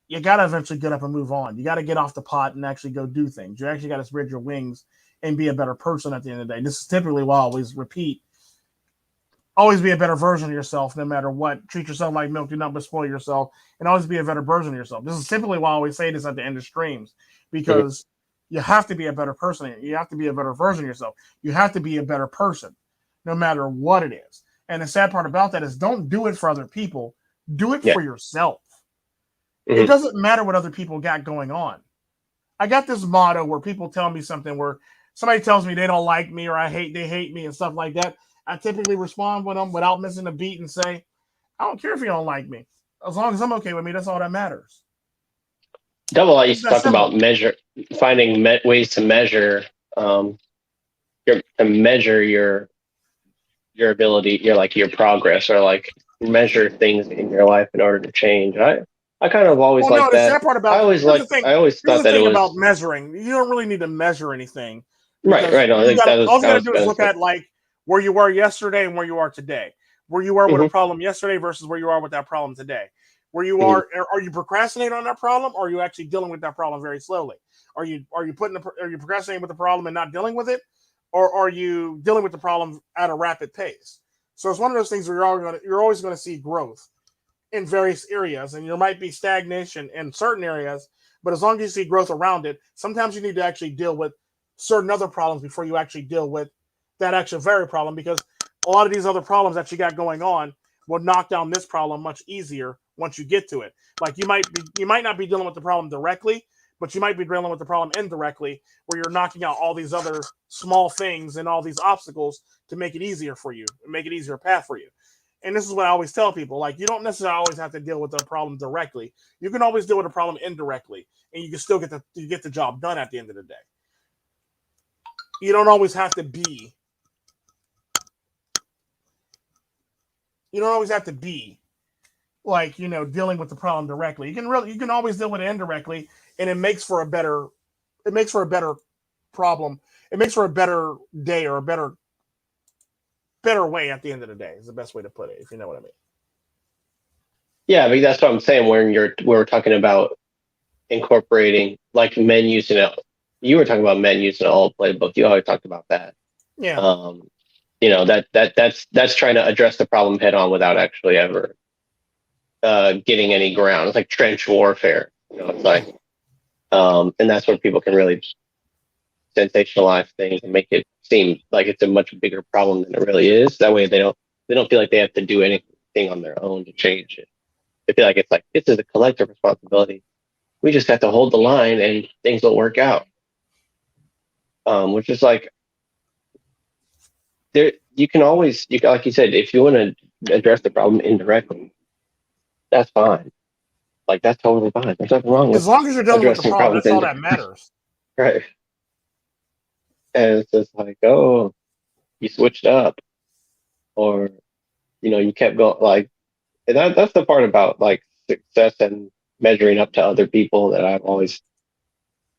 you got to eventually get up and move on. You got to get off the pot and actually go do things. You actually got to spread your wings and be a better person at the end of the day. This is typically why I always repeat: always be a better version of yourself, no matter what. Treat yourself like milk. Do not spoil yourself, and always be a better version of yourself. This is typically why I always say this at the end of streams Mhm. because you have to be a better person. You have to be a better version of yourself. You have to be a better person, no matter what it is. And the sad part about that is, don't do it for other people. Do it Yeah. for yourself. It Hmm. doesn't matter what other people got going on. I got this motto where people tell me something where somebody tells me they don't like me or they hate me and stuff like that. I typically respond with them without missing a beat and say, I don't care if you don't like me. As long as I'm okay with me, that's all that matters. Double, I It's used to that talk about simple. finding ways to measure your ability, your progress, or like measure things in your life in order to change. I kind of always Well, no, like the that. sad part about I always here's thought the that it thing about was measuring. You don't really need to measure anything right, because right. No, you like got all you that got to was do is gonna look say. at like where you were yesterday and where you are today. Where you were with a Hmm. problem yesterday versus where you are with that problem today. Where you Hmm. are you procrastinating on that problem, or are you actually dealing with that problem very slowly? Are you procrastinating with the problem and not dealing with it, or are you dealing with the problem at a rapid pace? So it's one of those things where you're always going to see growth in various areas, and there might be stagnation in certain areas, but as long as you see growth around it, sometimes you need to actually deal with certain other problems before you actually deal with that actual very problem, because a lot of these other problems that you got going on will knock down this problem much easier once you get to it. Like you might not be dealing with the problem directly, but you might be dealing with the problem indirectly, where you're knocking out all these other small things and all these obstacles to make it easier for you, make it easier path for you. And this is what I always tell people: like, you don't necessarily always have to deal with the problem directly. You can always deal with a problem indirectly, and you can still get the job done at the end of the day. You don't always have to be. You don't always have to be like, dealing with the problem directly. You can always deal with it indirectly, and it makes for a better problem. It makes for a better day, or a better way at the end of the day is the best way to put it, if you know what I mean. Yeah, but that's what I'm saying. We're talking about incorporating like men using it. You were talking about men using an old playbook. You always talked about that. Yeah. That's trying to address the problem head on without actually ever getting any ground. It's like trench warfare. It's like, and that's where people can really sensationalize things and make it seem like it's a much bigger problem than it really is. That way, they don't feel like they have to do anything on their own to change it. They feel like it's like, this is a collective responsibility. We just have to hold the line and things will work out. Which is like, you can always, like you said, if you want to address the problem indirectly, that's fine. Like, that's totally fine. There's nothing wrong with as long as you're dealing with the addressing problem, problems that's all that matters. Right. And it's just like, oh, you switched up, or you kept going. Like, and that's the part about like success and measuring up to other people that I've always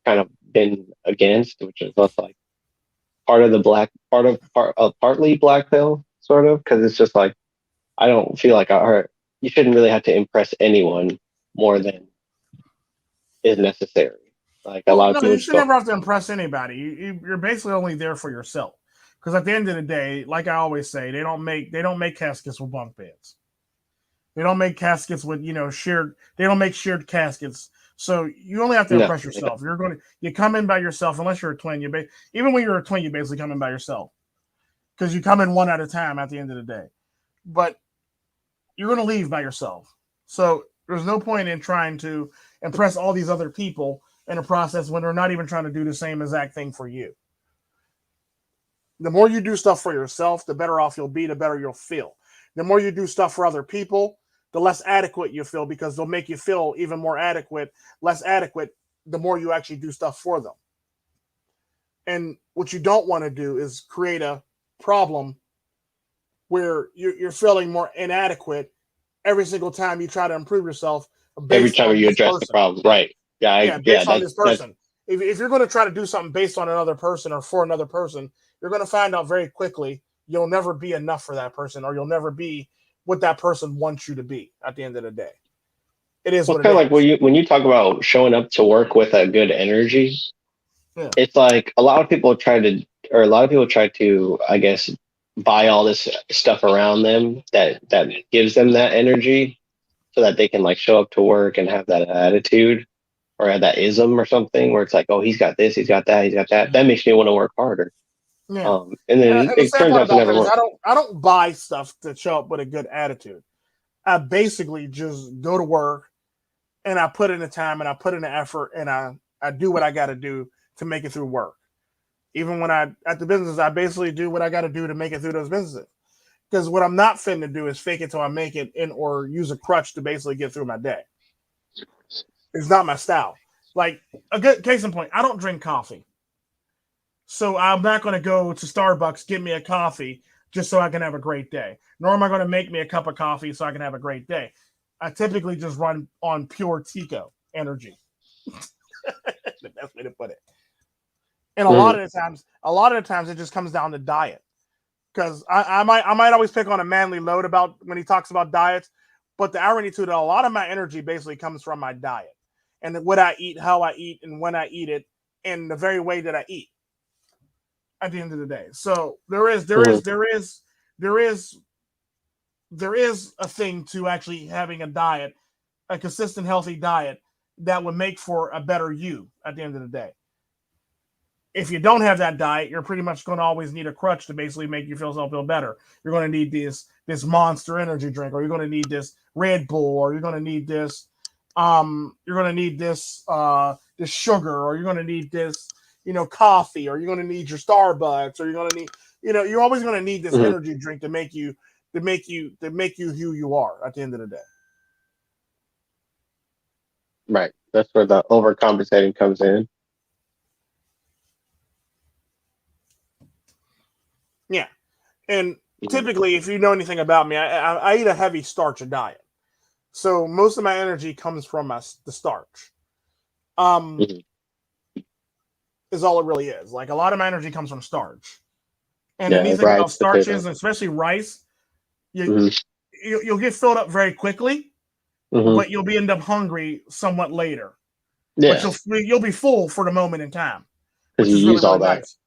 kind of been against, which is just like part of the partly black pill, sort of, because it's just like, I don't feel like you shouldn't really have to impress anyone more than is necessary. Like, a lot of No, people you just should go, never have to impress anybody. You're basically only there for yourself. Because at the end of the day, like I always say, they don't make caskets with bunk beds. They don't make caskets with shared. They don't make shared caskets. So you only have to no, impress yourself. You come in by yourself, unless you're a twin. Even when you're a twin, you basically come in by yourself, because you come in one at a time at the end of the day. But you're going to leave by yourself. So there's no point in trying to impress all these other people in a process when they're not even trying to do the same exact thing for you. The more you do stuff for yourself, the better off you'll be, the better you'll feel. The more you do stuff for other people, the less adequate you feel, because they'll make you feel even more less adequate, the more you actually do stuff for them. And what you don't want to do is create a problem where you're feeling more inadequate every single time you try to improve yourself every based time on you this address the person. problem, right? Based on this person. If you're going to try to do something based on another person or for another person, you're going to find out very quickly you'll never be enough for that person, or you'll never be what that person wants you to be at the end of the day. It is Well, what it's kind it of like is. when you talk about showing up to work with a good energy. Yeah. It's like a lot of people try to, I guess, buy all this stuff around them that gives them that energy, so that they can like show up to work and have that attitude, or have that ism or something, where it's like, oh, he's got this, he's got that, he's got that. That makes me want to work harder. Yeah. And then And the it sad turns part out to about never that is work. I don't buy stuff to show up with a good attitude. I basically just go to work, and I put in the time, and I put in the effort, and I do what I got to do to make it through work. Even when at the business, I basically do what I got to do to make it through those businesses. Because what I'm not finna to do is fake it till I make it, or use a crutch to basically get through my day. It's not my style. Like, a good case in point, I don't drink coffee. So I'm not going to go to Starbucks, get me a coffee just so I can have a great day. Nor am I going to make me a cup of coffee so I can have a great day. I typically just run on pure Tico energy. The best way to put it. And a lot of the times it just comes down to diet. Because I might always pick on a manly load about when he talks about diets, but the irony to that, a lot of my energy basically comes from my diet and what I eat, how I eat, and when I eat it, and the very way that I eat. At the end of the day, so there is a thing to actually having a diet, a consistent, healthy diet that would make for a better you at the end of the day. if you don't have that diet, you're pretty much going to always need a crutch to basically make you feel better. You're going to need this Monster energy drink, or you're going to need this Red Bull, or you're going to need this this sugar, or you're going to need this coffee, or you're going to need your Starbucks, or you're going to need you're always going to need this Mhm. energy drink to make you who you are at the end of the day. Right. That's where the overcompensating comes in. Yeah. And Mhm. typically, if you know anything about me, I eat a heavy starch diet. So most of my energy comes from the starch. Mhm. Is all it really is. Like a lot of my energy comes from starch. And the Yeah, neat like thing about rice, starches, potato. and especially rice, you, Hmm. you'll get filled up very quickly, Hmm. but you'll be end up hungry somewhat later. But Yeah, you'll be full for the moment in time, because which you is really use all really that. nice.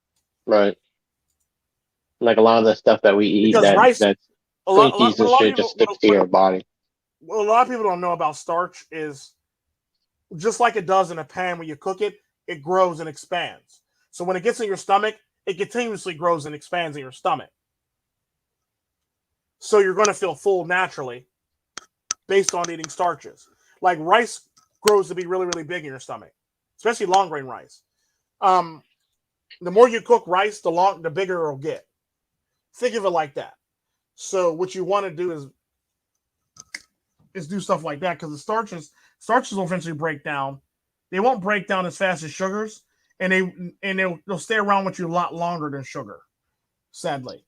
Right. Like a lot of the stuff that we eat Because rice, that's a lot Twinkies what and a lot of shit just people sticks to your body. what a lot of people don't know about starch is just like it does in a pan when you cook it, it grows and expands. So when it gets in your stomach, it continuously grows and expands in your stomach. So you're going to feel full naturally based on eating starches. Like rice grows to be really, really big in your stomach, especially long grain rice. Um, the more you cook rice, the bigger it'll get. Think of it like that. So what you want to do is do stuff like that because the starches will eventually break down. They won't break down as fast as sugars, and they'll stay around with you a lot longer than sugar. Sadly,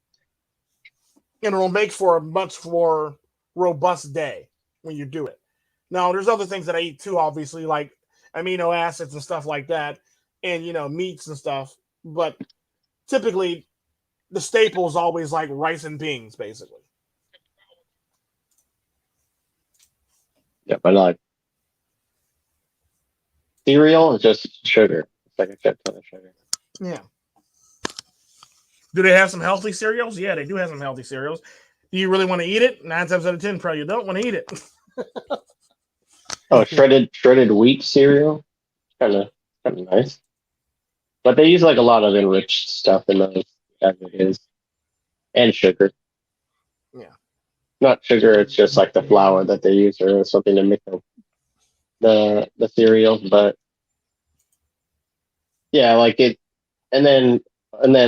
and it'll make for a much more robust day when you do it. Now, there's other things that I eat too, obviously, like amino acids and stuff like that, and meats and stuff. But typically, the staple is always like rice and beans, basically. Yeah, but like cereal is just sugar. It's like a shit ton of sugar. Yeah. Do they have some healthy cereals? Yeah, they do have some healthy cereals. Do you really want to eat it? 9 times out of 10, probably you don't want to eat it. Oh, shredded wheat cereal, kind of nice. But they use like a lot of enriched stuff in those as it is, and sugar. Yeah. Not sugar. It's just like the flour that they use or something to make the cereal. But yeah, like it, and then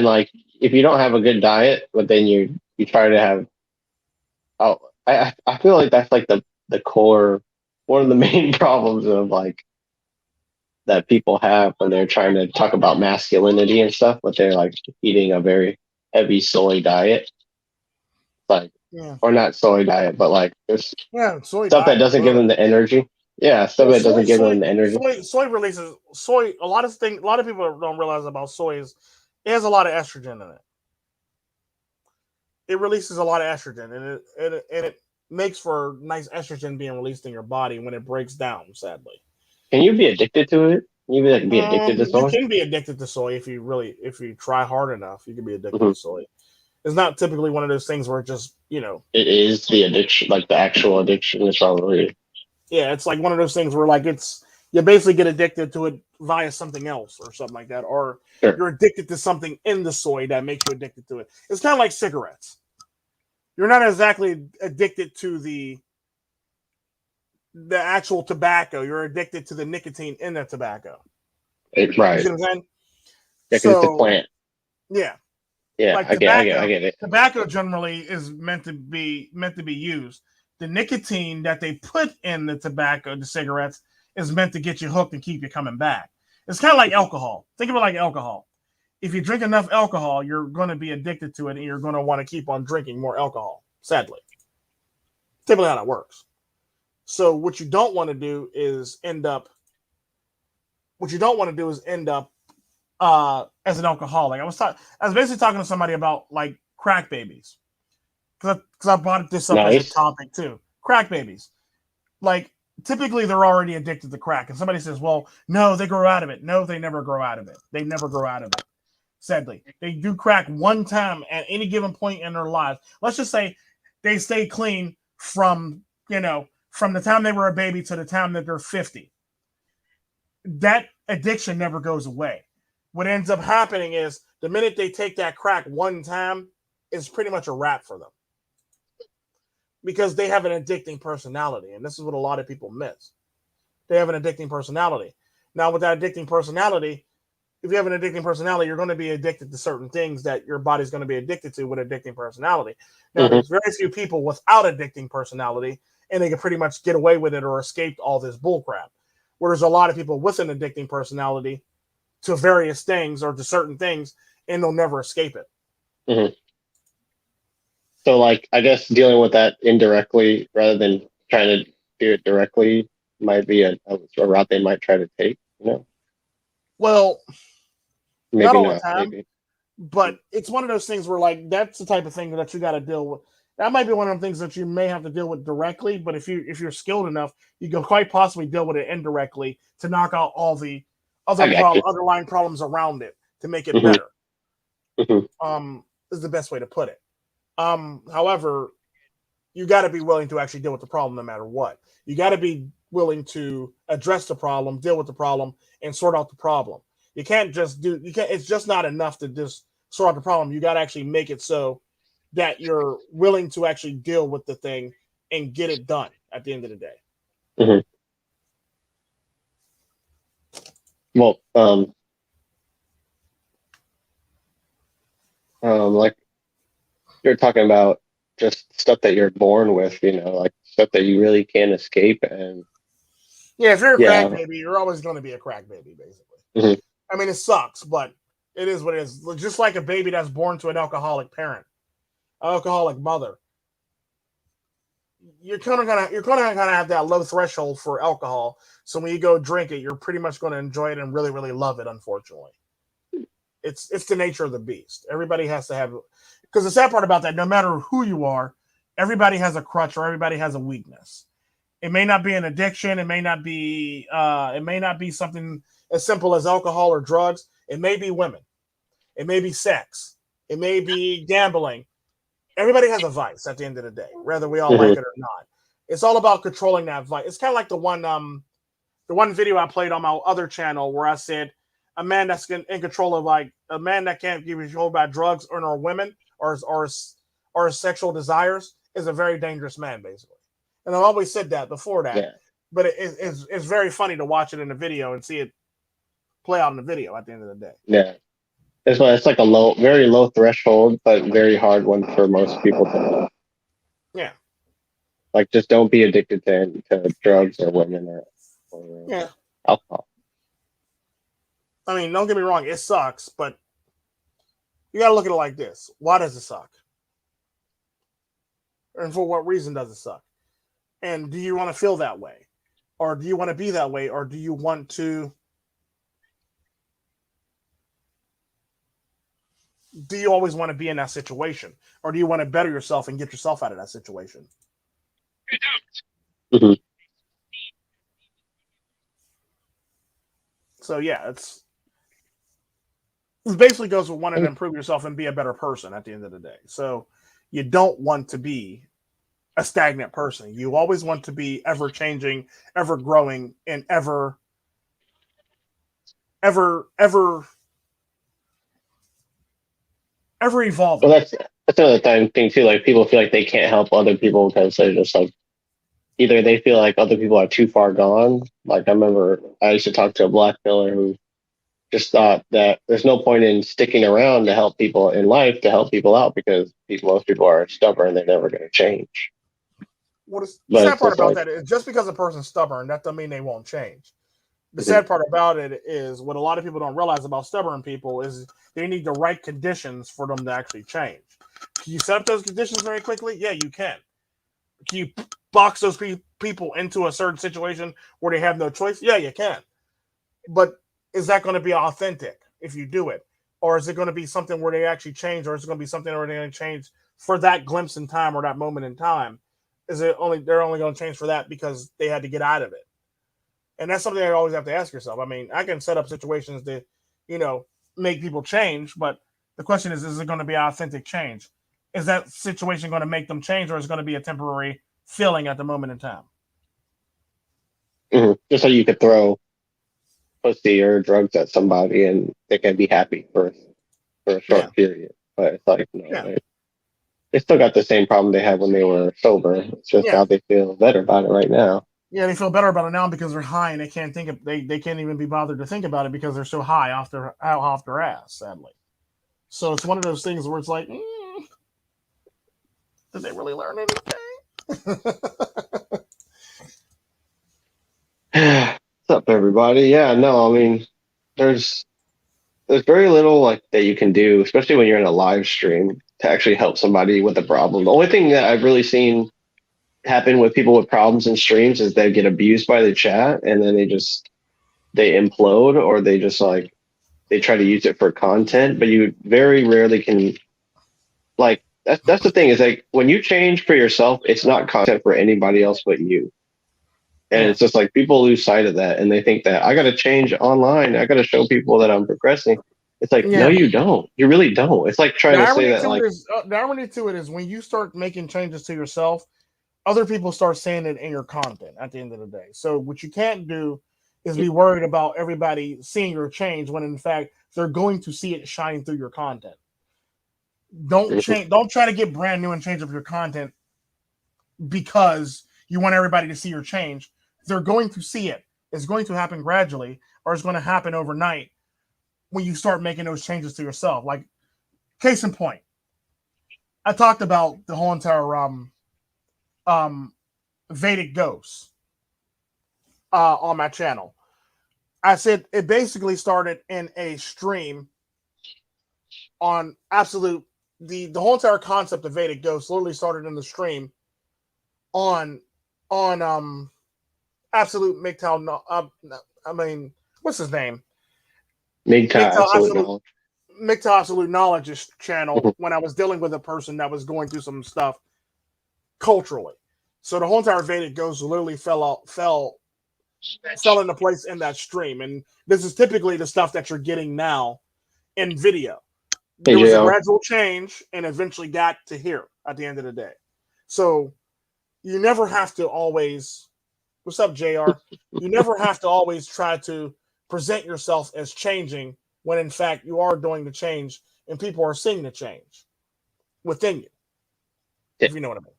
like if you don't have a good diet, but then you try to have. Oh, I feel like that's like the core, one of the main problems of like that people have when they're trying to talk about masculinity and stuff, but they're like eating a very heavy soy diet, like, Yeah. or not soy diet, but like there's Yeah. Soy stuff that diet. doesn't give them the energy. Yeah, stuff Well, that doesn't give them the energy. soy releases soy. A lot of things. A lot of people don't realize about soy is it has a lot of estrogen in it. It releases a lot of estrogen, and it makes for nice estrogen being released in your body when it breaks down. Sadly, Can you be addicted to it? Can you be addicted to you soy? can be addicted to soy if you try hard enough. You can be addicted Hmm. to soy. It's not typically one of those things where it just It is the addiction, like the actual addiction. It's already. yeah, it's like one of those things where like it's you basically get addicted to it via something else or something like that, or Sure. you're addicted to something in the soy that makes you addicted to it. It's kind of like cigarettes. You're not exactly addicted to the actual tobacco. You're addicted to the nicotine in the tobacco. You Right. see what I'm saying? Yeah, because it's a So plant. yeah, Yeah, like I get it. tobacco generally is meant to be used. The nicotine that they put in the tobacco, the cigarettes, is meant to get you hooked and keep you coming back. It's kind of like alcohol. Think of it like alcohol. If you drink enough alcohol, you're going to be addicted to it, and you're going to want to keep on drinking more alcohol. Sadly, typically how that works. So what you don't want to do is end up. What you don't want to do is end up as an alcoholic. I was basically talking to somebody about like crack babies because I brought this up as a Nice. topic too. Crack babies, like typically they're already addicted to crack, and somebody says, "Well, no, they grow out of it." No, they never grow out of it. They never grow out of it. Sadly, they do crack one time at any given point in their lives. Let's just say they stay clean from from the time they were a baby to the time that they're 50. That addiction never goes away. what ends up happening is the minute they take that crack one time, it's pretty much a wrap for them. Because they have an addicting personality. And this is what a lot of people miss. They have an addicting personality. Now, with that addicting personality, if you have an addicting personality, you're going to be addicted to certain things that your body's going to be addicted to with addicting personality. Now, there's very few people without addicting personality, and they can pretty much get away with it or escape all this bullcrap. Whereas a lot of people with an addicting personality to various things or to certain things, and they'll never escape it. Mm-hmm. So, like, I guess dealing with that indirectly rather than trying to do it directly might be a route they might try to take. Well, maybe not all not. the time, Maybe. but it's one of those things where, like, that's the type of thing that you got to deal with. That might be one of the things that you may have to deal with directly, but if you're skilled enough, you can quite possibly deal with it indirectly to knock out all the underlying problems around it to make it better. Is the best way to put it. However, you got to be willing to actually deal with the problem no matter what. You got to be willing to address the problem, deal with the problem, and sort out the problem. You can't just it's just not enough to just sort out the problem. You got to actually make it so that you're willing to actually deal with the thing and get it done at the end of the day. Well, like you're talking about just stuff that you're born with, like stuff that you really can't escape. And yeah, if you're a crack baby, you're always going to be a crack baby, basically. I mean, it sucks, but it is what it is. Just like a baby that's born to an alcoholic parent, alcoholic mother, you're gonna have that low threshold for alcohol. So when you go drink it, you're pretty much going to enjoy it and really, really love it. Unfortunately, it's the nature of the beast. Everybody has to have, because the sad part about that, no matter who you are, everybody has a crutch or everybody has a weakness. It may not be an addiction. It may not be something as simple as alcohol or drugs. It may be women. It may be sex. It may be gambling. Everybody has a vice at the end of the day, whether we all like it or not. It's all about controlling that vice. It's kind of like the one video I played on my other channel where I said a man that's in control of, like, a man that can't give a control about drugs or women or sexual desires is a very dangerous man, basically. And I've always said that before that. Yeah. But it's very funny to watch it in the video and see it play out in the video at the end of the day. Yeah. It's like a very low threshold, but very hard one for most people to. Yeah. Like, just don't be addicted to drugs or women or alcohol. I mean, don't get me wrong, it sucks, but you got to look at it like this. Why does it suck? And for what reason does it suck? And do you want to feel that way? Or do you want to be that way? Or do you want to... Do you always want to be in that situation? Or do you want to better yourself and get yourself out of that situation? So, yeah, it basically goes with wanting to improve yourself and be a better person at the end of the day. So you don't want to be a stagnant person. You always want to be ever changing, ever growing, and ever evolving. Well, that's another thing too. Like, people feel like they can't help other people because they're just like, either they feel like other people are too far gone. Like, I remember I used to talk to a black miller who just thought that there's no point in sticking around to help people in life, to help people out, because most people are stubborn. They're never going to change. What is the sad part about that is, just because a person's stubborn, that doesn't mean they won't change. The sad part about it is, what a lot of people don't realize about stubborn people is they need the right conditions for them to actually change. Can you set up those conditions very quickly? Yeah, you can. Can you box those people into a certain situation where they have no choice? Yeah, you can. But is that going to be authentic if you do it? Or is it going to be something where they actually change? Or is it going to be something where they're going to change for that glimpse in time or that moment in time? They're only going to change for that because they had to get out of it? And that's something I always have to ask yourself. I mean, I can set up situations that, make people change, but the question is it going to be authentic change? Is that situation going to make them change, or is it going to be a temporary feeling at the moment in time? Just so you could throw pussy or drugs at somebody and they can be happy for a Yeah, short period. But it's like, no, yeah, they still got the same problem they had when they were sober. It's just yeah. now they feel better about it right now. Yeah, they feel better about it now because they're high and they can't think of they can't even be bothered to think about it because they're so high off their ass, sadly. So it's one of those things where it's like, did they really learn anything? What's up, everybody? Yeah, no, I mean, there's there's very little like that you can do, especially when you're in a live stream, to actually help somebody with a problem. The only thing that I've really seen happen with people with problems in streams is they get abused by the chat and then they implode or they just like they try to use it for content, but you very rarely can like that's the thing is like when you change for yourself, it's not content for anybody else but you. And Yeah. it's just like people lose sight of that and they think that I got to change online. I got to show people that I'm progressing. It's like, no, Yeah. you don't. You really don't. It's like trying to say that like, The irony to it is when you start making changes to yourself, other people start saying it in your content at the end of the day. So what you can't do is be worried about everybody seeing your change when in fact they're going to see it shine through your content. Don't try to get brand new and change up your content because you want everybody to see your change. They're going to see it. It's going to happen gradually or it's going to happen overnight when you start making those changes to yourself. Like case in point, I talked about the whole entire Vedic ghosts on my channel. I said it basically started in a stream on absolute the whole entire concept of Vedic ghosts literally started in the stream on absolute MGTOW. I mean, what's his name? MGTOW, MGTOW absolute absolute knowledge. MGTOW absolute knowledge channel when I was dealing with a person that was going through some stuff culturally. So the whole entire Vedic ghost literally fell into place in that stream. And this is typically the stuff that you're getting now in video. Hey, There was a JR. gradual change and eventually got to here at the end of the day. So you never have to always, what's up, JR? You never have to always try to present yourself as changing when in fact you are doing the change and people are seeing the change within you. If you know what I mean.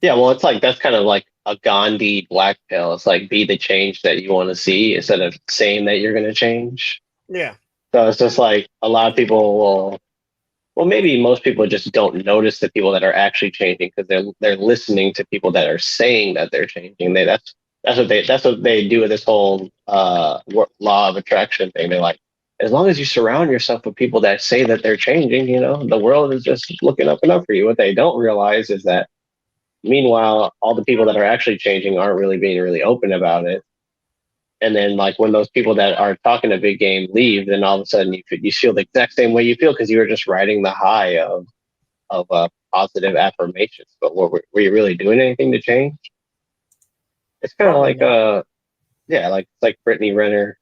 Yeah, well, it's like that's kind of like a Gandhi black pill. It's like be the change that you want to see instead of saying that you're going to change. Yeah. So it's just like a lot of people will, well, maybe most people just don't notice the people that are actually changing because they're listening to people that are saying that they're changing. That's what they do with this whole law of attraction thing. They're like, as long as you surround yourself with people that say that they're changing, the world is just looking up and up for you. What they don't realize is that meanwhile, all the people that are actually changing aren't really being really open about it. And then, like when those people that are talking a big game leave, then all of a sudden you feel the exact same way you feel because you were just riding the high of positive affirmations. But were you really doing anything to change? It's kind of Probably like not. yeah, like it's like Brittany Renner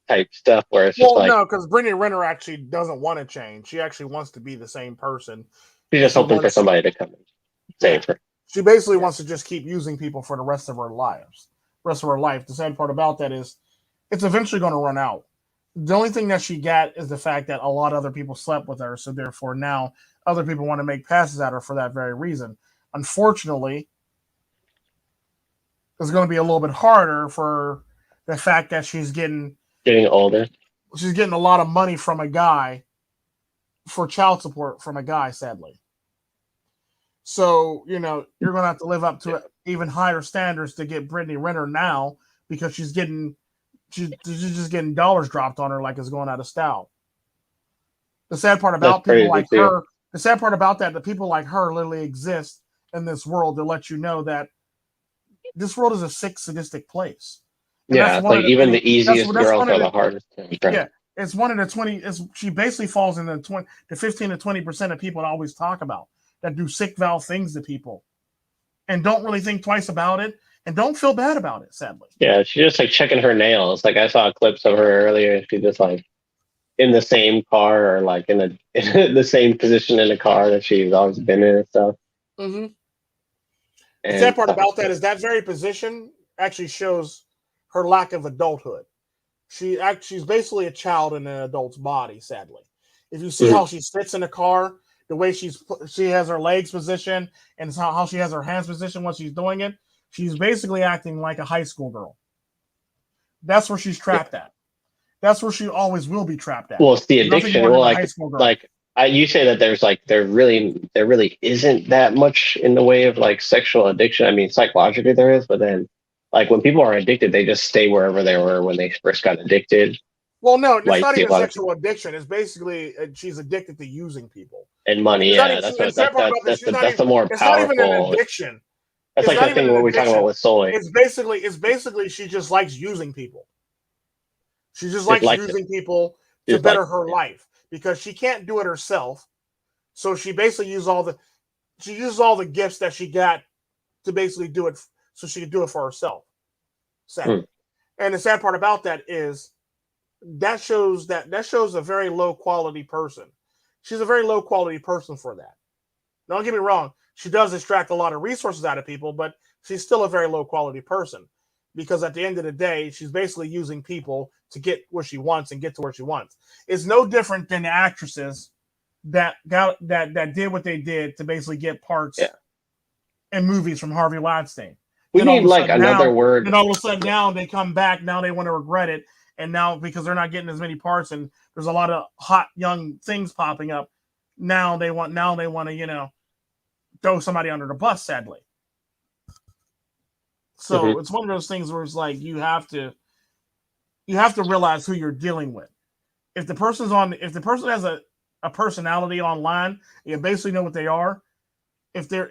type stuff where it's just Well, like no, because Brittany Renner actually doesn't want to change. She actually wants to be the same person, she's and just hoping for somebody to come and yeah, save her. she basically Yeah. wants to just keep using people for the rest of her life. The sad part about that is, it's eventually going to run out. The only thing that she got is the fact that a lot of other people slept with her, so therefore now other people want to make passes at her for that very reason. Unfortunately, it's going to be a little bit harder for the fact that Getting older. she's getting a lot of money from a guy for child support from a guy, sadly. So, you're going to have to live up to even higher standards to get Brittany Renner now because she's just getting dollars dropped on her like it's going out of style. The sad part That's about people crazy like too. her, the sad part about that people like her literally exist in this world to let you know that this world is a sick, sadistic place. And Yeah, that's it's one like of the even many, the easiest that's girls one of are the the, hardest to yeah, impress. it's one of the 20, she basically falls in the 15 to 20% of people I always talk about that do sick valve things to people and don't really think twice about it and don't feel bad about it, sadly. Yeah, she's just like checking her nails. Like I saw clips of her earlier. She's just like in the same car or like in in the same position in the car that she's always been in and stuff. Mm-hmm. The And sad part so it's about that is that very position actually shows her lack of adulthood. She's basically a child in an adult's body. Sadly, if you see how she sits in the car, the way she has her legs positioned, and how she has her hands positioned when she's doing it, she's basically acting like a high school girl. That's where she's trapped at. That's where she always will be trapped at. Well, it's the Nothing addiction. more Well, than a high school girl. you say that there really isn't that much in the way of like sexual addiction. I mean, psychologically there is, but then like when people are addicted, they just stay wherever they were when they first got addicted. Well, no, it's Like, not see a even lot of sexual addiction. It's basically she's addicted to using people. and money. She's not Yeah, even, that's and what the sad part about this, that's the more it's not even an powerful. addiction. That's It's like not that even thing an what we talking about addiction. with Soy. It's basically she just likes using people. She just Just likes likes it. using people to Just like better her life because she can't do it herself. So she basically uses all the gifts that she got to basically do it so she could do it for herself. Sadly. And the sad part about that is that shows a very low quality person. She's a very low quality person for that. Don't get me wrong, she does extract a lot of resources out of people, but she's still a very low quality person because at the end of the day, she's basically using people to get where she wants and get to where she wants. It's no different than the actresses that did what they did to basically get parts in movies from Harvey Weinstein. we need like another word. Then all of a sudden now they come back, now they want to regret it, and now because they're not getting as many parts and there's a lot of hot young things popping up, now they want to throw somebody under the bus, sadly. So it's one of those things where it's like you have to realize who you're dealing with. If the person has a personality online, you basically know what they are. If they're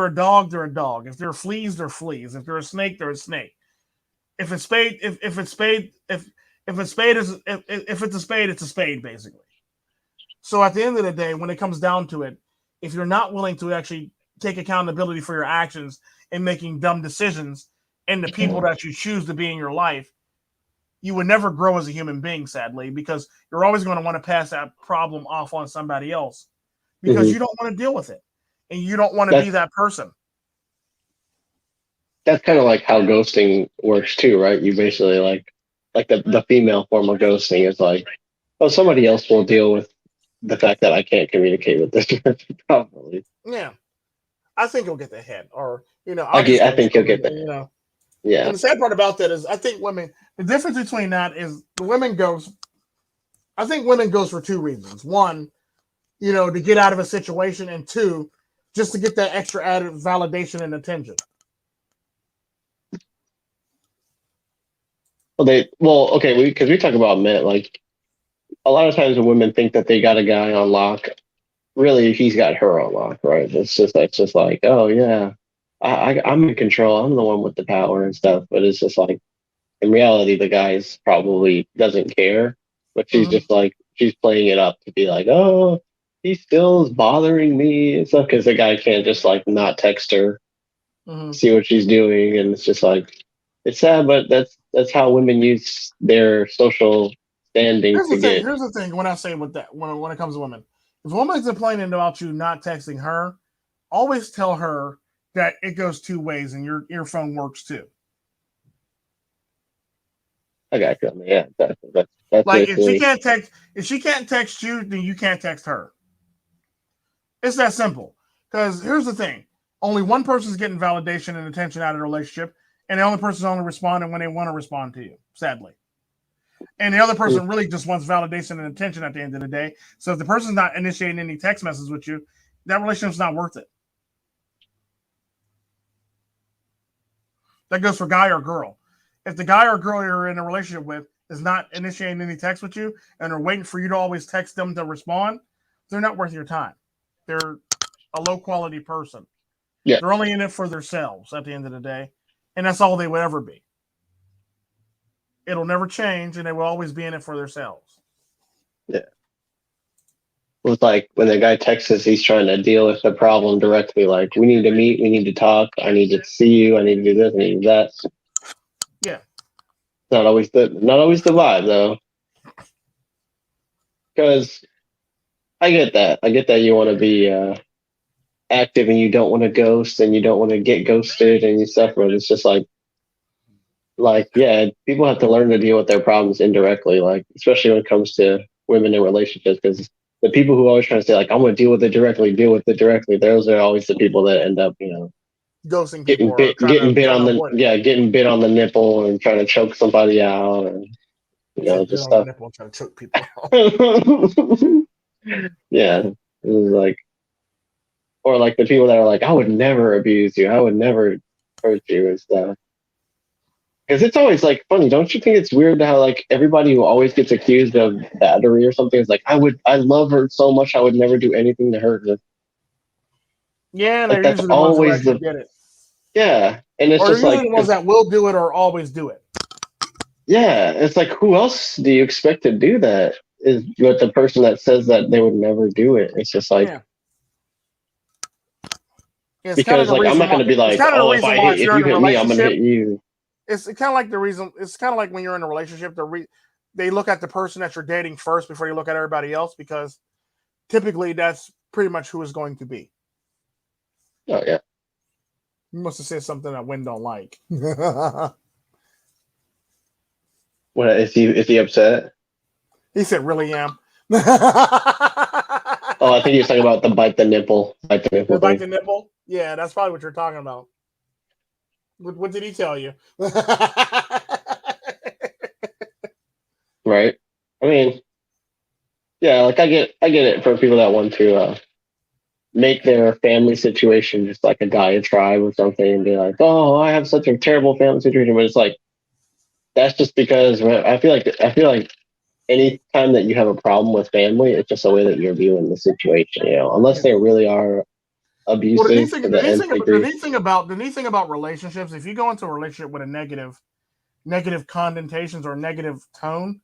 a dog, they're a dog. If they're fleas, they're fleas. If they're a snake, they're a snake. If it's a spade, it's a spade, basically. So at the end of the day, when it comes down to it, if you're not willing to actually take accountability for your actions and making dumb decisions and the people that you choose to be in your life, you would never grow as a human being, sadly, because you're always going to want to pass that problem off on somebody else because you don't want to deal with it and you don't want to be that person. That's kind of like how ghosting works too, right? You basically like the female form of ghosting is like, oh, somebody else will deal with the fact that I can't communicate with this person properly. Yeah. I think you'll get the hint, or I think you'll get the hint. Yeah. And the sad part about that is, I think the difference between that is the women ghost. I think women ghost for two reasons: one, to get out of a situation, and two, just to get that extra added validation and attention. Okay, because we talk about men, like a lot of times when women think that they got a guy on lock, really he's got her on lock, right? It's just like, oh yeah, I'm in control. I'm the one with the power and stuff. But it's just like, in reality, the guy probably doesn't care. But she's just like, she's playing it up to be like, oh, he still is bothering me and stuff because the guy can't just like not text her, see what she's doing, and it's just like, it's sad, but that's how women use their social standing Here's to get. Here's the thing. When I say with that, when it comes to women, if a woman's complaining about you not texting her, always tell her that it goes two ways and your phone works too. I got you. Yeah, that's like if she can't text you, then you can't text her. It's that simple. Because here's the thing: only one person's getting validation and attention out of the relationship, and the only person's only responding when they want to respond to you. Sadly. And the other person really just wants validation and attention at the end of the day. So if the person's not initiating any text messages with you, that relationship's not worth it. That goes for guy or girl. If the guy or girl you're in a relationship with is not initiating any text with you and are waiting for you to always text them to respond, they're not worth your time. They're a low quality person. Yeah. They're only in it for themselves at the end of the day. And that's all they would ever be. It'll never change, and they will always be in it for themselves. Yeah. Well, it's like when the guy texts us, he's trying to deal with the problem directly. Like, we need to meet, we need to talk, I need to see you, I need to do this, I need to do that. Yeah. Not always the vibe though. Because I get that. I get that you want to be active and you don't want to ghost and you don't want to get ghosted and stuff, but it's just like like, yeah, people have to learn to deal with their problems indirectly, like, especially when it comes to women in relationships, because the people who always try to say, like, I'm going to deal with it directly, those are always the people that end up, Ghosting people or trying to avoid it. getting bit on the nipple and trying to choke somebody out, and, He said, "Bit just on the stuff. nipple and try to choke people out." Yeah, it was like, or like the people that are like, I would never abuse you, I would never hurt you and stuff. Because it's always like funny, don't you think it's weird how like everybody who always gets accused of battery or something is like, I love her so much, I would never do anything to hurt her. Yeah, and Like they're that's usually the ones who always actually the get it, yeah, and it's or they're just usually like, the ones that will do it or always do it. yeah, it's like who else do you expect to do that? Is with the person that says that they would never do it. It's just like Yeah, it's kind of because the like I'm reason not why. gonna be It's like, kind of the oh, reason why if if you're you in a hit me, I'm gonna relationship, hit you. it's kind of like the reason. It's kind of like when you're in a relationship, they look at the person that you're dating first before you look at everybody else, because typically that's pretty much who is going to be. Oh yeah. You must have said something that Wynn don't like. He What is he upset? said, "Really am." Oh, I think he was talking about the bite the nipple The bite thing. the nipple? Yeah, that's probably what you're talking about. What did he tell you? Right. I mean, yeah, like I get it for people that want to make their family situation just like a diatribe or something and be like, oh, I have such a terrible family situation, but it's like that's just because I feel like any time that you have a problem with family, it's just the way that you're viewing the situation, unless Yeah. they really are Well, abusive to the nth degree. the neat thing about relationships, if you go into a relationship with a negative connotations or negative tone,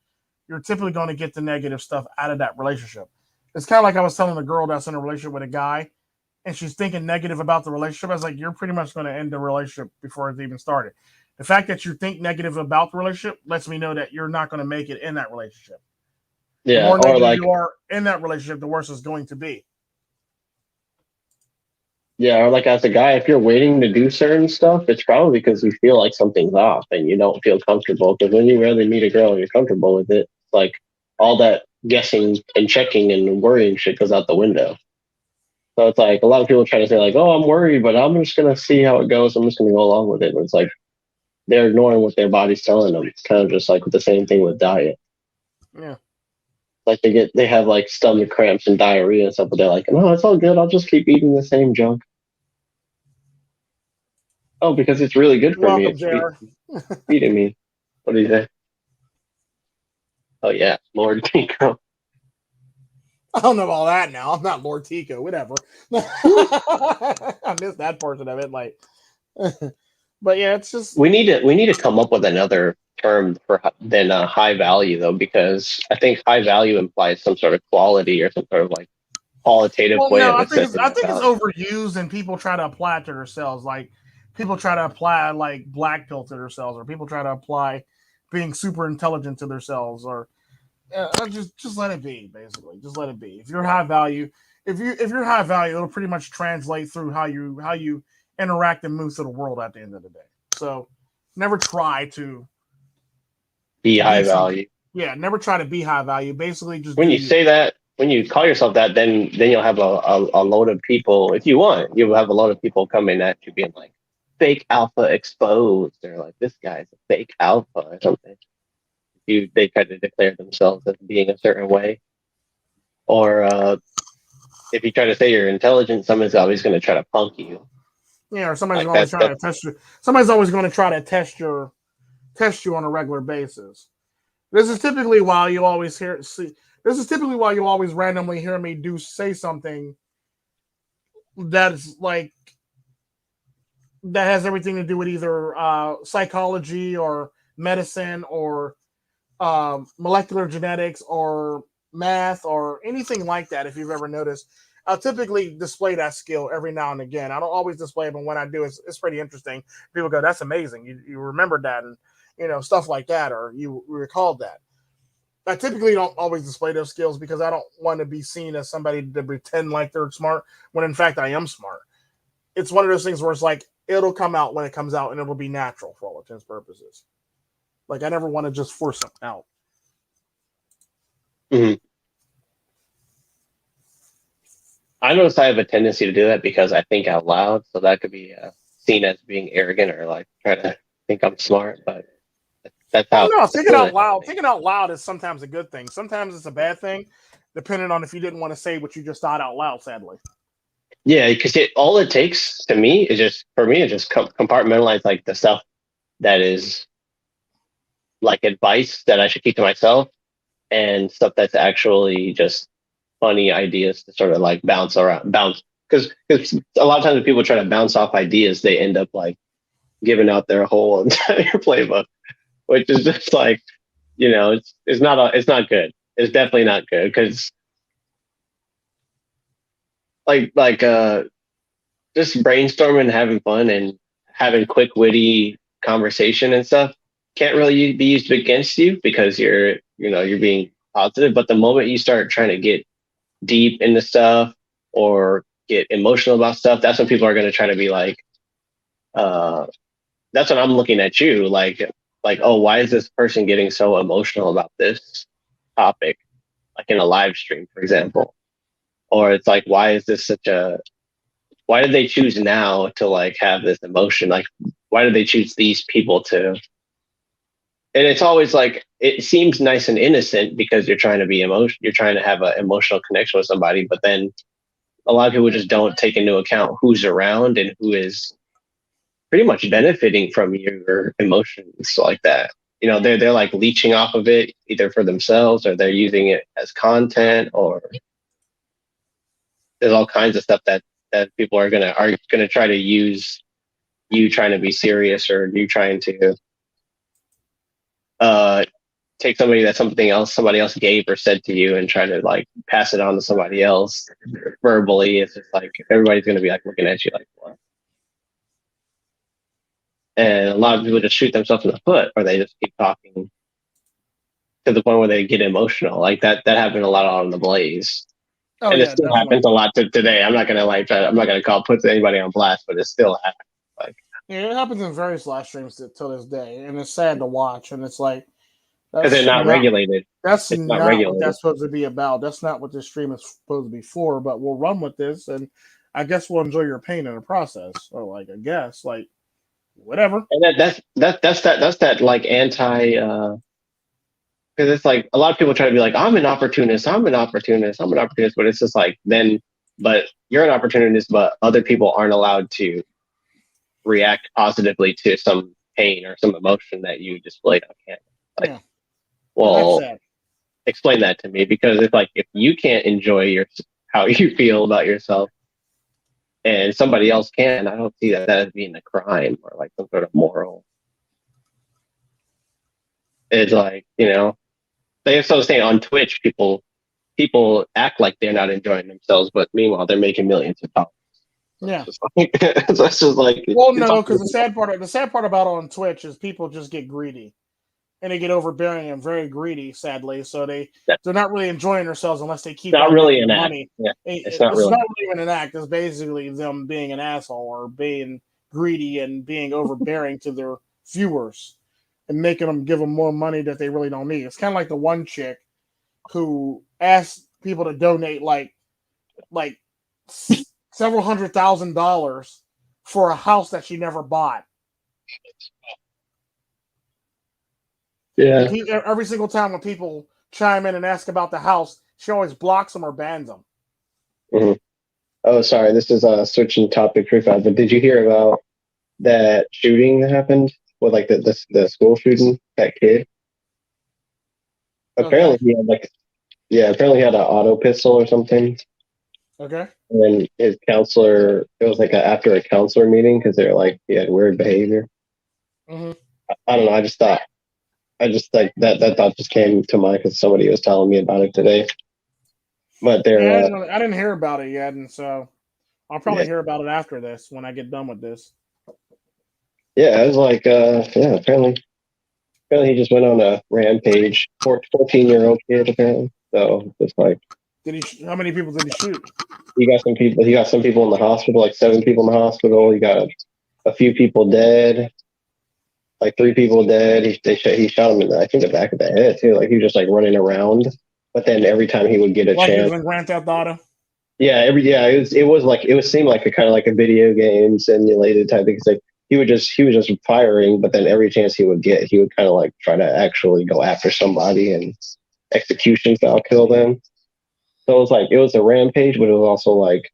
you're typically going to get the negative stuff out of that relationship. It's kind of like I was telling a girl that's in a relationship with a guy, and she's thinking negative about the relationship. I was like, you're pretty much going to end the relationship before it's even started. The fact that you think negative about the relationship lets me know that you're not going to make it in that relationship. The Yeah, more or negative like you are in that relationship, the worse it's going to be. yeah, or like as a guy, if you're waiting to do certain stuff, it's probably because you feel like something's off and you don't feel comfortable. Because when you really meet a girl and you're comfortable with it, it's like all that guessing and checking and worrying shit goes out the window. So it's like a lot of people try to say like, "Oh, I'm worried, but I'm just gonna see how it goes. I'm just gonna go along with it." But it's like they're ignoring what their body's telling them. It's kind of just like the same thing with diet. Yeah. Like they have like stomach cramps and diarrhea and stuff, but they're like, "No, it's all good. I'll just keep eating the same junk." Oh, because it's really good You're for me. welcome, It's JR. feeding me. What do you say? Oh yeah, Lord Tico. I don't know all that now. I'm not Lord Tico, whatever. I missed that portion of it. Like, but yeah, it's just We need to come up with another term for than high value though, because I think high value implies some sort of quality or some sort of like qualitative well, way no, of assessing I that think it's value. overused, and people try to apply it to themselves. Like, people try to apply like black pill to themselves, or people try to apply being super intelligent to themselves, or just let it be. Basically, just let it be. If you're high value, if you're high value, it'll pretty much translate through how you interact and move through the world at the end of the day. So, never try Be to high be something. value. Yeah, never try to be high value. Basically, just When do you you. say that, when you call yourself that, then you'll have a load of people. If you want, you'll have a load of people coming at you being like, "Fake alpha exposed," or like, "This guy's a fake alpha," or something. They try to declare themselves as being a certain way, or if you try to say you're intelligent, someone's always going to try to punk you. Yeah, or somebody's Like always that. trying to test you. Somebody's always going to try to test you on a regular basis. This is typically why you always hear see. This is typically why you always randomly hear me say something that is like that has everything to do with either psychology or medicine or molecular genetics or math or anything like that. If you've ever noticed, I'll typically display that skill every now and again. I don't always display it, but when I do, it's pretty interesting. People go, "That's amazing! You remembered that," and stuff like that, or you recalled that. I typically don't always display those skills because I don't want to be seen as somebody to pretend like they're smart when in fact I am smart. It's one of those things where it's like it'll come out when it comes out and it'll be natural for all intents and purposes. Like I never want to just force something out. Mhm. I notice I have a tendency to do that because I think out loud, so that could be seen as being arrogant or like try to think I'm smart. But that's Well, how no, that's really how I think. thinking out loud is sometimes a good thing. Sometimes it's a bad thing, depending on if you didn't want to say what you just thought out loud. Sadly, Yeah, because all it takes to me is just for me is just compartmentalize like the stuff that is like advice that I should keep to myself and stuff that's actually just funny ideas to sort of like bounce because a lot of times when people try to bounce off ideas, they end up like giving out their whole entire playbook, which is just like it's not good. It's definitely not good because like just brainstorming, having fun, and having quick, witty conversation and stuff can't really be used against you because you're being positive. But the moment you start trying to get deep into stuff or get emotional about stuff, that's when people are going to try to be like, uh, that's when I'm looking at you like, oh, why is this person getting so emotional about this topic, like in a live stream, for example? Or it's like, why did they choose now to like have this emotion? Like, why did they choose these people to? And it's always like it seems nice and innocent because you're trying to be you're trying to have an emotional connection with somebody, but then a lot of people just don't take into account who's around and who is pretty much benefiting from your emotions like that. They're like leeching off of it either for themselves or they're using it as content or there's all kinds of stuff that people are gonna try to use you trying to be serious or you trying to uh take somebody else gave or said to you and try to like pass it on to somebody else verbally. It's just like everybody's gonna be like looking at you like what? And a lot of people just shoot themselves in the foot or they just keep talking to the point where they get emotional. Like that happened a lot on The Blaze. oh And it yeah, still definitely. happens a lot today. I'm not gonna put anybody on blast, but it still happens. Like Yeah, it happens in various live streams till this day, and it's sad to watch. And it's like because they're not regulated. that's It's not not what regulated. that's supposed to be about. That's not what this stream is supposed to be for. But we'll run with this, and I guess we'll enjoy your pain in the process. Or like, I guess, like, whatever. And that's that like anti because it's like a lot of people try to be like, I'm an opportunist, but it's just like but you're an opportunist, but other people aren't allowed to react positively to some pain or some emotion that you displayed on camera. Like, Yeah, and that's well, sad. explain that to me because it's like if you can't enjoy how you feel about yourself and somebody else can, I don't see that as being a crime or like some sort of moral. It's like they also say on Twitch, people act like they're not enjoying themselves, but meanwhile they're making millions of dollars. Yeah. It's just like Well, it's no, because the sad part about it on Twitch is people just get greedy and they get overbearing and very greedy. Sadly, so they're not really enjoying themselves unless they keep not on really making an the act. money. Yeah, it's not It's really. not really even an act. It's basically them being an asshole or being greedy and being overbearing to their viewers and making them give them more money that they really don't need. It's kind of like the one chick who asked people to donate like several $100,000 for a house that she never bought. And Yeah. every single time when people chime in and ask about the house, she always blocks them or bans them. Mhm. Oh, sorry. This is switching topic real fast. But did you hear about that shooting that happened with like the school shooting? That kid. Okay. Apparently he had apparently he had an auto pistol or something. Okay. And then his counselor, it was like after a counselor meeting because they're like he had weird behavior. Mm-hmm. I don't know. I just like that thought just came to mind because somebody was telling me about it today. But Yeah, they're I didn't hear about it yet, and so I'll probably yeah, hear about it after this when I get done with this. yeah, it was like yeah, apparently he just went on a rampage. 14-year-old kid apparently. So it's like Did he? How many people did he shoot? he got some people in the hospital, like 7 people in the hospital. He got a few people dead. like 3 people dead. He shot him in I think the back of the head too. Like he was just like running around, but then every time he would get a Like he was chance, in Grand Theft Auto. yeah, it was like it was seemed like a kind of like a video game simulated type thing. It's like he was just firing, but then every chance he would get, he would kind of like try to actually go after somebody and execution style kill them. So it was like it was a rampage, but it was also like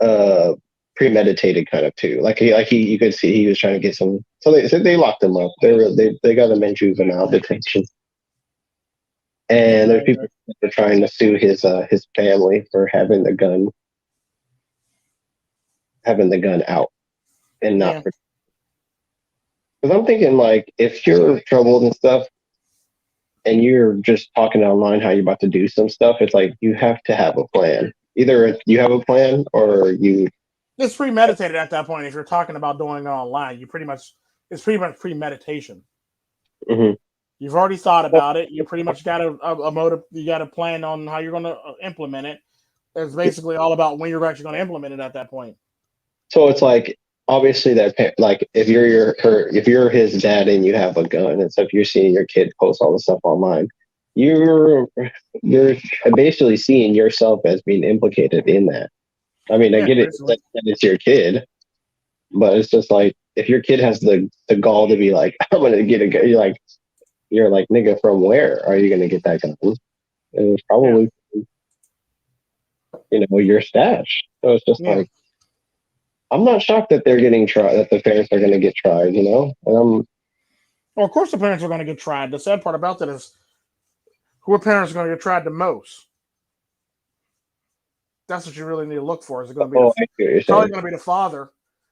uh premeditated kind of too. Like he you could see he was trying to get some. So they locked him up. They got him in juvenile detention, and there's people that are trying to sue his family for having the gun out and not. Yeah. Because I'm thinking like if you're troubled and stuff, and you're just talking online how you're about to do some stuff, it's like you have to have a plan. Either you have a plan or you. It's premeditated at that point. If you're talking about doing it online, it's pretty much premeditation. Mhm. You've already thought about it. You pretty much got a motive. You got a plan on how you're going to implement it. It's basically all about when you're actually going to implement it at that point. So it's like obviously that like if if you're his dad and you have a gun and stuff, you're seeing your kid post all the stuff online. You're basically seeing yourself as being implicated in that. I mean, I Yeah, get it basically. that it's your kid, but it's just like if your kid has the gall to be like, I'm gonna get a gun, you're like, nigga, from where are you gonna get that gun? And it's probably your stash. So it's just Yeah. like I'm not shocked that they're getting tried, that the parents are gonna get tried, and Well, of course the parents are going to get tried. The sad part about that is who parents are going to get tried the most. That's what you really need to look for. Is it going to be I see what you're probably saying. going to be the father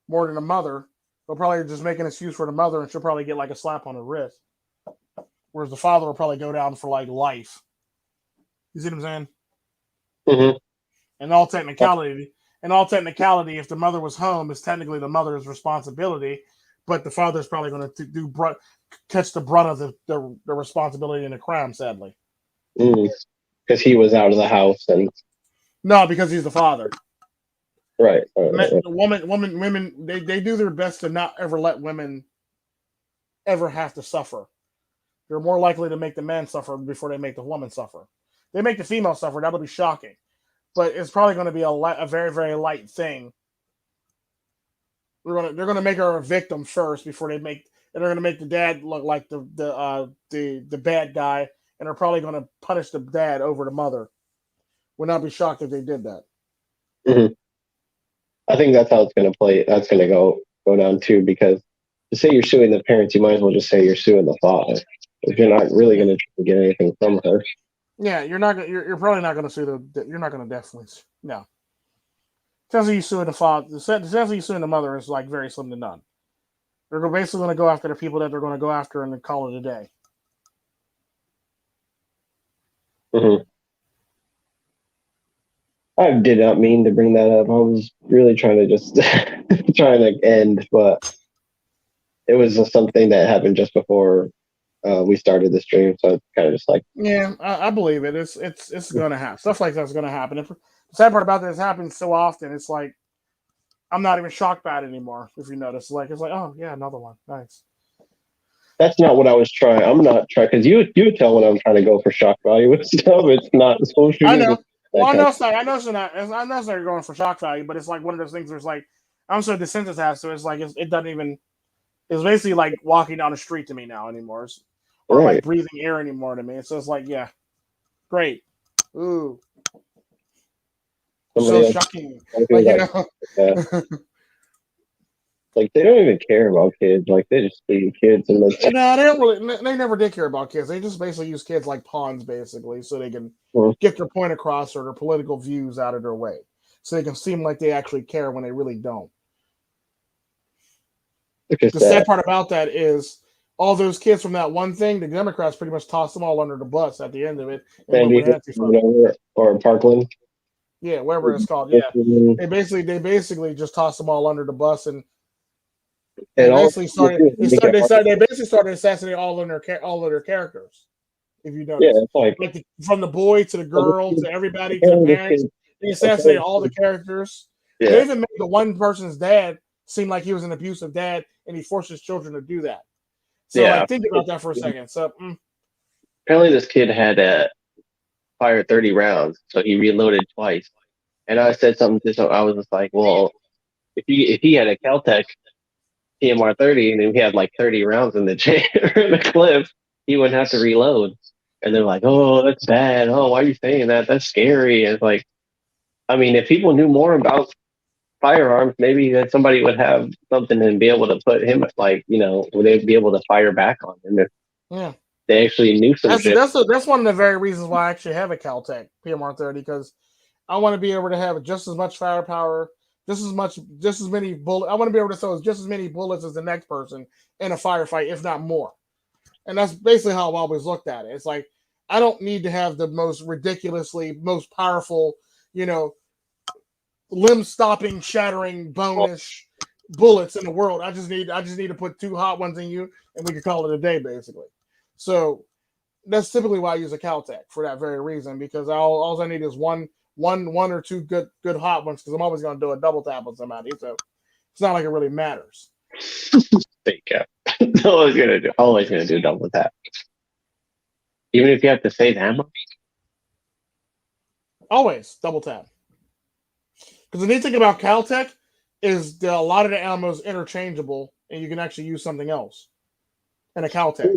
more than the mother? They'll probably just make an excuse for the mother, and she'll probably get like a slap on the wrist. Whereas the father will probably go down for like life. You see what I'm saying? Mm-hmm. In all technicality, if the mother was home, it's technically the mother's responsibility, but the father's probably going to catch the brunt of the responsibility in the crime. Sadly, Because he was out of the house and no, because he's the father. right. Women, they do their best to not ever let women ever have to suffer. They're more likely to make the man suffer before they make the woman suffer. They make the female suffer. That'll be shocking, but it's probably going to be a very, very light thing. They're gonna make her a victim first before they're gonna make the dad look like the bad guy, and they're probably gonna punish the dad over the mother. Would not be shocked if they did that. Mm-hmm. I think that's how it's going to play. That's going to go down too. Because to say you're suing the parents, you might as well just say you're suing the father. If you're not really going to get anything from her. Yeah, you're not. You're probably not gonna sue the. You're not gonna definitely no. Chances you suing the father, the chances you suing the mother is like very slim to none. They're basically going to go after the people that they're going to go after and then call it a day. Mm-hmm. I did not mean to bring that up. I was really trying to just trying to end, but it was just something that happened just before we started the stream. So it's kind of just like, Yeah, I believe it. It's going to happen. Stuff like that's going to happen. The sad part about this happens so often. It's like I'm not even shocked by it anymore. If you notice, it's like, oh yeah, another one. Nice. that's not what I was trying. I'm not trying because you tell when I'm trying to go for shock value with stuff. It's not social I media. know. Well, I know it's not. I know it's not. I know it's not going for shock value, but it's like one of those things where it's like I'm so desensitized, so it's like it doesn't even. It's basically like walking down the street to me now anymore, or Right. like breathing air anymore to me. So it's like, yeah, great. Ooh, Somebody so else, shocking. like, You know. yeah. Like they don't even care about kids. Like they just leave kids and like. No, they don't really. They never did care about kids. They just basically use kids like pawns, basically, so they can get their point across or their political views out of their way, so they can seem like they actually care when they really don't. The sad part about that is all those kids from that one thing, the Democrats pretty much tossed them all under the bus at the end of it and went with Antifa. Or Parkland. Yeah, whatever it's called. Yeah, they basically just tossed them all under the bus and they basically started assassinating all of their characters. If you notice, it's like from the boy to the girl to everybody to the parents, they assassinated all the characters. Yeah. They even made the one person's dad seemed like he was an abusive dad, and he forced his children to do that. So, Yeah. like, think about that for a second. So, Apparently, this kid had fired 30 rounds, so he reloaded twice. And I said something to him. I was just like, well, if he had a Caltech PMR 30 and then he had like 30 rounds in the in the clip, he wouldn't have to reload. And they're like, oh, that's bad. Oh, why are you saying that? That's scary. And it's like, I mean, if people knew more about firearms, maybe that somebody would have something and be able to put him like, would they be able to fire back on him if yeah. they actually knew some shit? That's one of the very reasons why I actually have a Caltech PMR 30, because I want to be able to have just as much firepower, just as many bullets. I want to be able to throw just as many bullets as the next person in a firefight, if not more. And that's basically how I've always looked at it. It's like, I don't need to have the most most powerful, limb stopping, shattering, bone-ish bullets in the world. I just need to put 2 hot ones in you, and we can call it a day, basically. So that's typically why I use a Caltech, for that very reason, because all I need is one or two good hot ones, because I'm always going to do a double tap on somebody. So it's not like it really matters. Fake cap. Always gonna do double tap. Even if you have to save ammo. Always double tap. Because the neat thing about Caltech is that a lot of the ammo is interchangeable, and you can actually use something else in a Caltech.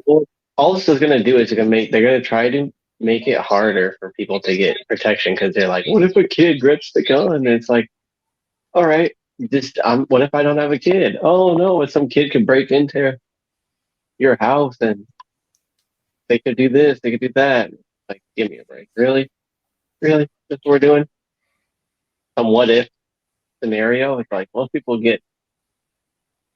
All this is gonna do is they're gonna try to make it harder for people to get protection, because they're like, what if a kid grips the gun? And it's like, all right, what if I don't have a kid? Oh no, if some kid could break into your house and they could do this, they could do that. Like, give me a break. Really? Really? That's what we're doing? Some what if scenario? It's like most people get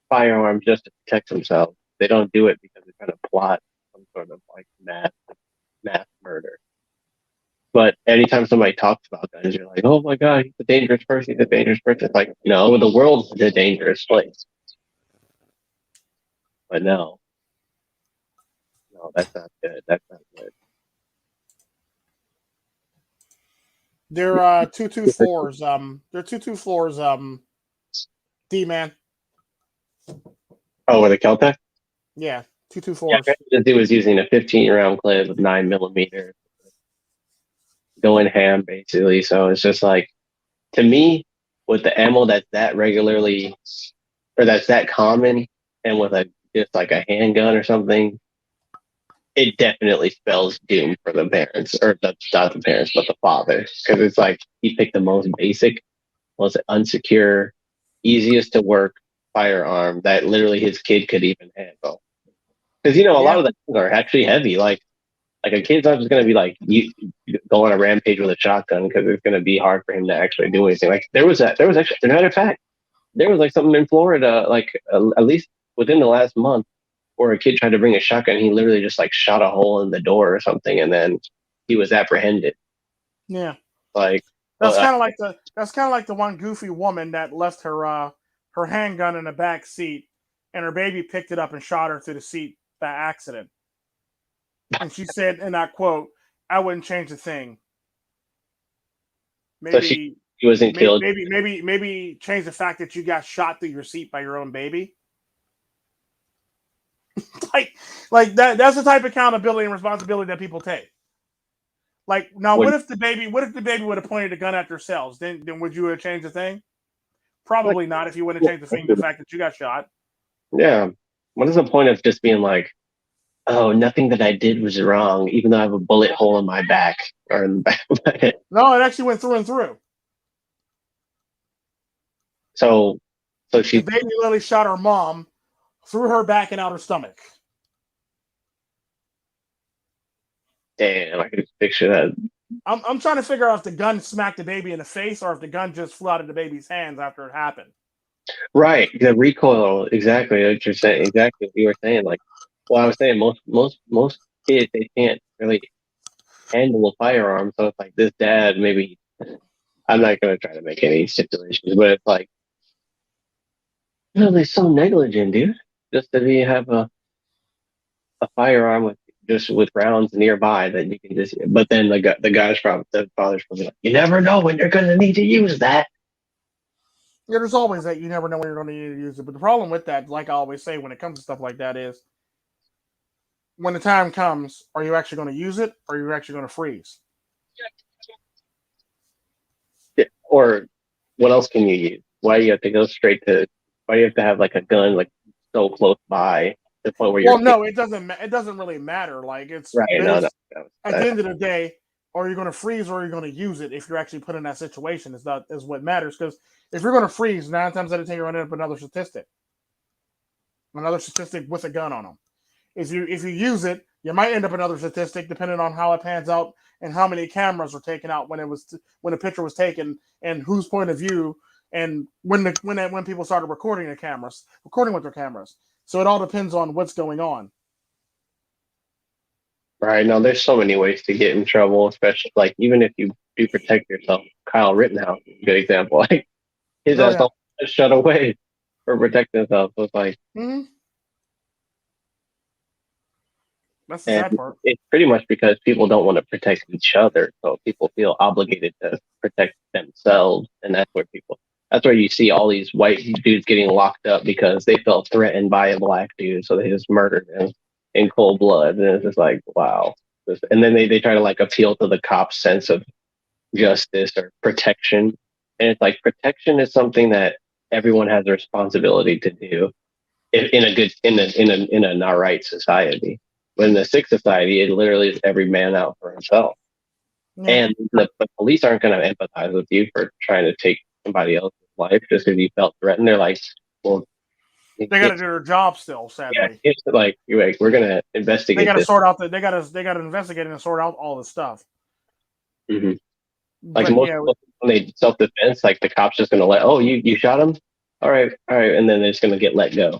firearms just to protect themselves. They don't do it because they're trying to plot some sort of like mass murder. But anytime somebody talks about guns, you're like, oh my God, he's a dangerous person. He's a dangerous person. It's like, no, the world's a dangerous place. But no, that's not good. That's not good. They're 224s. They're 224s. D-man. Oh, with a Keltec? Yeah, Yeah, 224s. the dude was using a 15-round clip with 9mm, going ham basically. So it's just like, to me, with the ammo that's that regularly, or that's that common, and with just like a handgun or something, it definitely spells doom for the parents, or not the parents, but the father, because it's like he picked the most basic, most unsecure, easiest to work firearm that literally his kid could even handle. Because a lot Yeah. of the things are actually heavy. Like a kid's not just gonna be like you go on a rampage with a shotgun, because it's gonna be hard for him to actually do anything. Like there was actually, as a matter of fact, there was like something in Florida, like at least within the last month, where a kid tried to bring a shotgun. He literally just like shot a hole in the door or something, and then he was apprehended. Yeah. Like That's kind of like the one goofy woman that left her handgun in the back seat, and her baby picked it up and shot her through the seat by accident. And she said, in that quote, "I wouldn't change a thing. so she wasn't killed. Maybe change the fact that you got shot through your seat by your own baby." like that's the type of accountability and responsibility that people take. Like, now, what if the baby would have pointed a gun at themselves? Then would you have changed the thing? Probably not, if you wouldn't have changed the thing, the fact that you got shot. Yeah. What is the point of just being like, oh, nothing that I did was wrong, even though I have a bullet hole in my back or in the back of my head? No, it actually went through and through. So The she, baby literally shot her mom through her back and out her stomach. damn, I can picture that. I'm trying to figure out if the gun smacked the baby in the face or if the gun just flew out of the baby's hands after it happened. Right, the recoil, exactly what you're saying, exactly what you were saying. Like, well, I was saying most kids, they can't really handle a firearm, so it's like this dad, maybe, I'm not gonna try to make any stipulations, but it's like, they're so negligent, dude. Just that you have a firearm with rounds nearby that you can just. But then the father's probably like, you never know when you're gonna need to use that. Yeah, there's always that. You never know when you're going to need to use it. But the problem with that, like I always say, when it comes to stuff like that, is when the time comes, are you actually going to use it, or are you actually going to freeze? Yeah. Or what else can you use? Why do you have to go straight to? Why do you have to have like a gun like so close by to the point where you're Well, no, it doesn't. It doesn't really matter. Like it's right? No, no, based no. at the end of the day. Are you going to freeze or are you going to use it? If you're actually put in that situation, is what matters. Because if you're going to freeze, 9 times out of 10, you're going to end up another statistic with a gun on them. If you use it, you might end up another statistic depending on how it pans out and how many cameras were taken out when the picture was taken and whose point of view and when people started recording with their cameras. So it all depends on what's going on. Right. No, there's so many ways to get in trouble, especially like even if you do protect yourself. Kyle Rittenhouse is a good example. Like his Oh ass yeah. don't shut away for protecting himself. So it's like, Mm-hmm. That's the and sad part. it's pretty much because people don't want to protect each other. So people feel obligated to protect themselves. And that's where you see all these white dudes getting locked up because they felt threatened by a black dude. So they just murdered him in cold blood. And it's just like, wow. And then they try to like appeal to the cops' sense of justice or protection. And it's like protection is something that everyone has a responsibility to do in a good in an all right society. But in a sick society, it literally is every man out for himself. Yeah. And the police aren't going to empathize with you for trying to take somebody else's life just because you felt threatened. They're like, well, They got to do their job still, yeah, sadly. it's like you're like we're going to They investigate got to this. sort out they got to investigate and sort out all the stuff. Hmm. Like But most yeah, people, when they self defense, like the cops just going to oh, you shot him, all right, and then they're just going to get let go.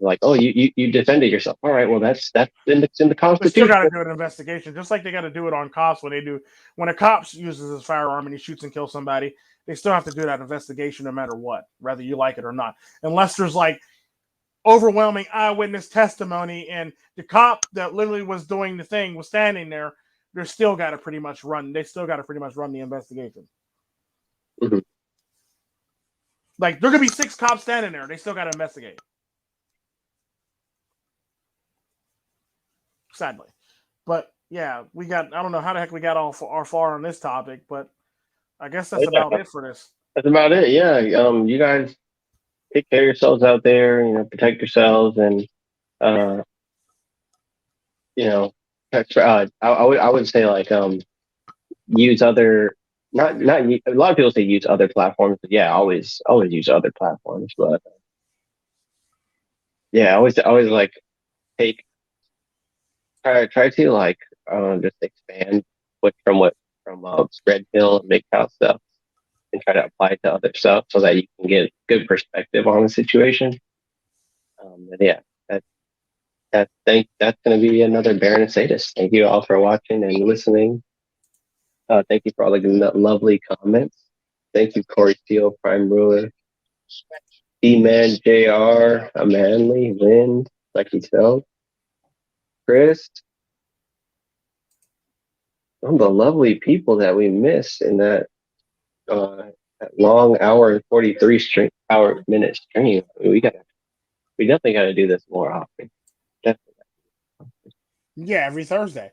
Like, oh, you defended yourself. All right, well that's in the they still Constitution. got to do an investigation, just like they got to do it on cops when a cop uses his firearm and he shoots and kills somebody. They still have to do that investigation no matter what, whether you like it or not, unless there's like overwhelming eyewitness testimony and the cop that literally was doing the thing was standing there. They still got to pretty much run. They still got to pretty much run the investigation. Mhm. Like there could be 6 cops standing there. They still got to investigate. Sadly. But yeah, I don't know how the heck we got all far on this topic, but I guess that's about Yeah, it for this. that's about it. Yeah, you guys take care of yourselves out there. Protect yourselves, and uh, you know, I would say like use other a lot of people say use other platforms, but yeah, always use other platforms. But yeah, always like take try to like just expand from spread pill and make out stuff and try to apply it to other stuff so that you can get good perspective on the situation. And yeah, that's going to be another Baron and Sadist. Thank you all for watching and listening. Thank you for all the lovely comments. Thank you, Corey Steele, Prime Ruler, D-Man, JR, a Manly, Wind, like yourself, Chris, all the lovely people that we missed in that long hour and 43 minute stream. I mean, we definitely got to do this more often. Definitely. Yeah, every Thursday.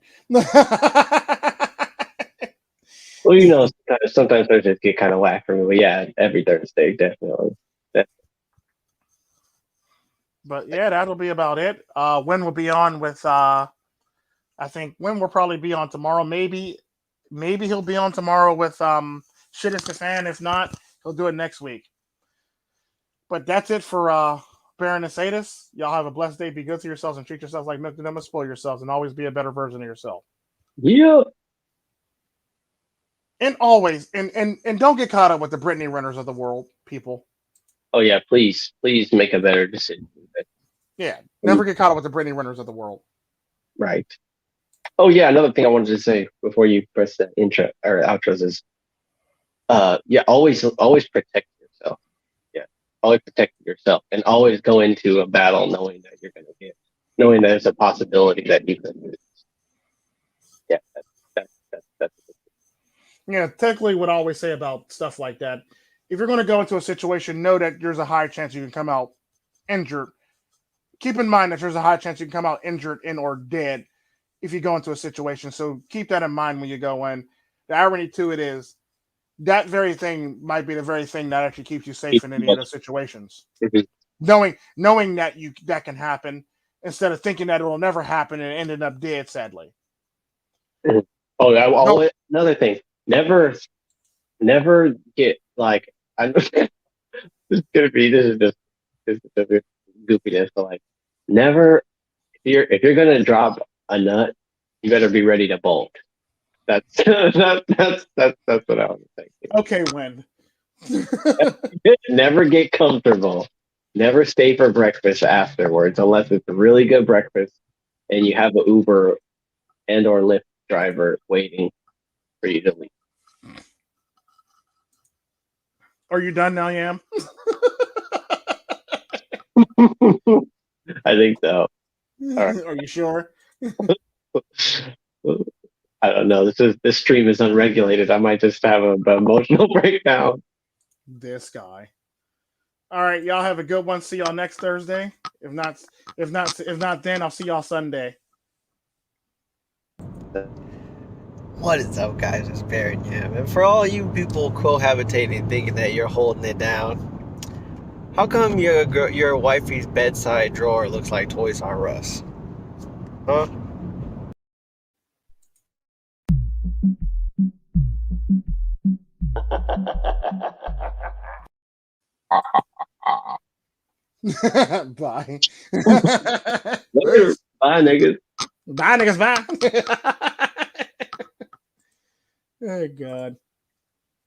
Well, sometimes Thursdays get kind of whack for me, but yeah, every Thursday, definitely. But yeah, that'll be about it. When we'll be on with I think when we'll probably be on tomorrow. Maybe he'll be on tomorrow with Shit is the Fan. If not, he'll do it next week. But that's it for Baron and Sadist. Y'all have a blessed day. Be good to yourselves and treat yourselves like milk to them and spoil yourselves and always be a better version of yourself. Yeah. And always and don't get caught up with the Britney runners of the world, people. Oh yeah, please make a better decision. Yeah, never get caught up with the Britney runners of the world. Right. Oh yeah, another thing I wanted to say before you press the intro or outros is, yeah, always protect yourself. Yeah, always protect yourself, and always go into a battle knowing that knowing that there's a possibility that you could lose. Yeah, that's Yeah, technically, what I always say about stuff like that if you're going to go into a situation, know that there's a high chance you can come out injured. Keep in mind that there's a high chance you can come out injured and or dead if you go into a situation. So keep that in mind when you go in. The irony to it is that very thing might be the very thing that actually keeps you safe in any of those situations. Knowing that that can happen instead of thinking that it will never happen and ended up dead, sadly. Another thing. Never get like this is just goofiness, but like never if you're gonna drop a nut, you better be ready to bolt. That's that's what I was thinking. Okay, when Never get comfortable. Never stay for breakfast afterwards unless it's a really good breakfast and you have an Uber and or Lyft driver waiting for you to leave. Are you done now, Yam? I think so. Right. Are you sure? I don't know. This stream is unregulated. I might just have an emotional breakdown. This guy. All right, y'all have a good one. See y'all next Thursday. If not, then I'll see y'all Sunday. What is up, guys? It's Baron Yam. And for all you people cohabitating thinking that you're holding it down, how come your wifey's bedside drawer looks like Toys R Us? Huh? Bye. Later. Bye, niggas. Bye, niggas. Bye. Oh, God.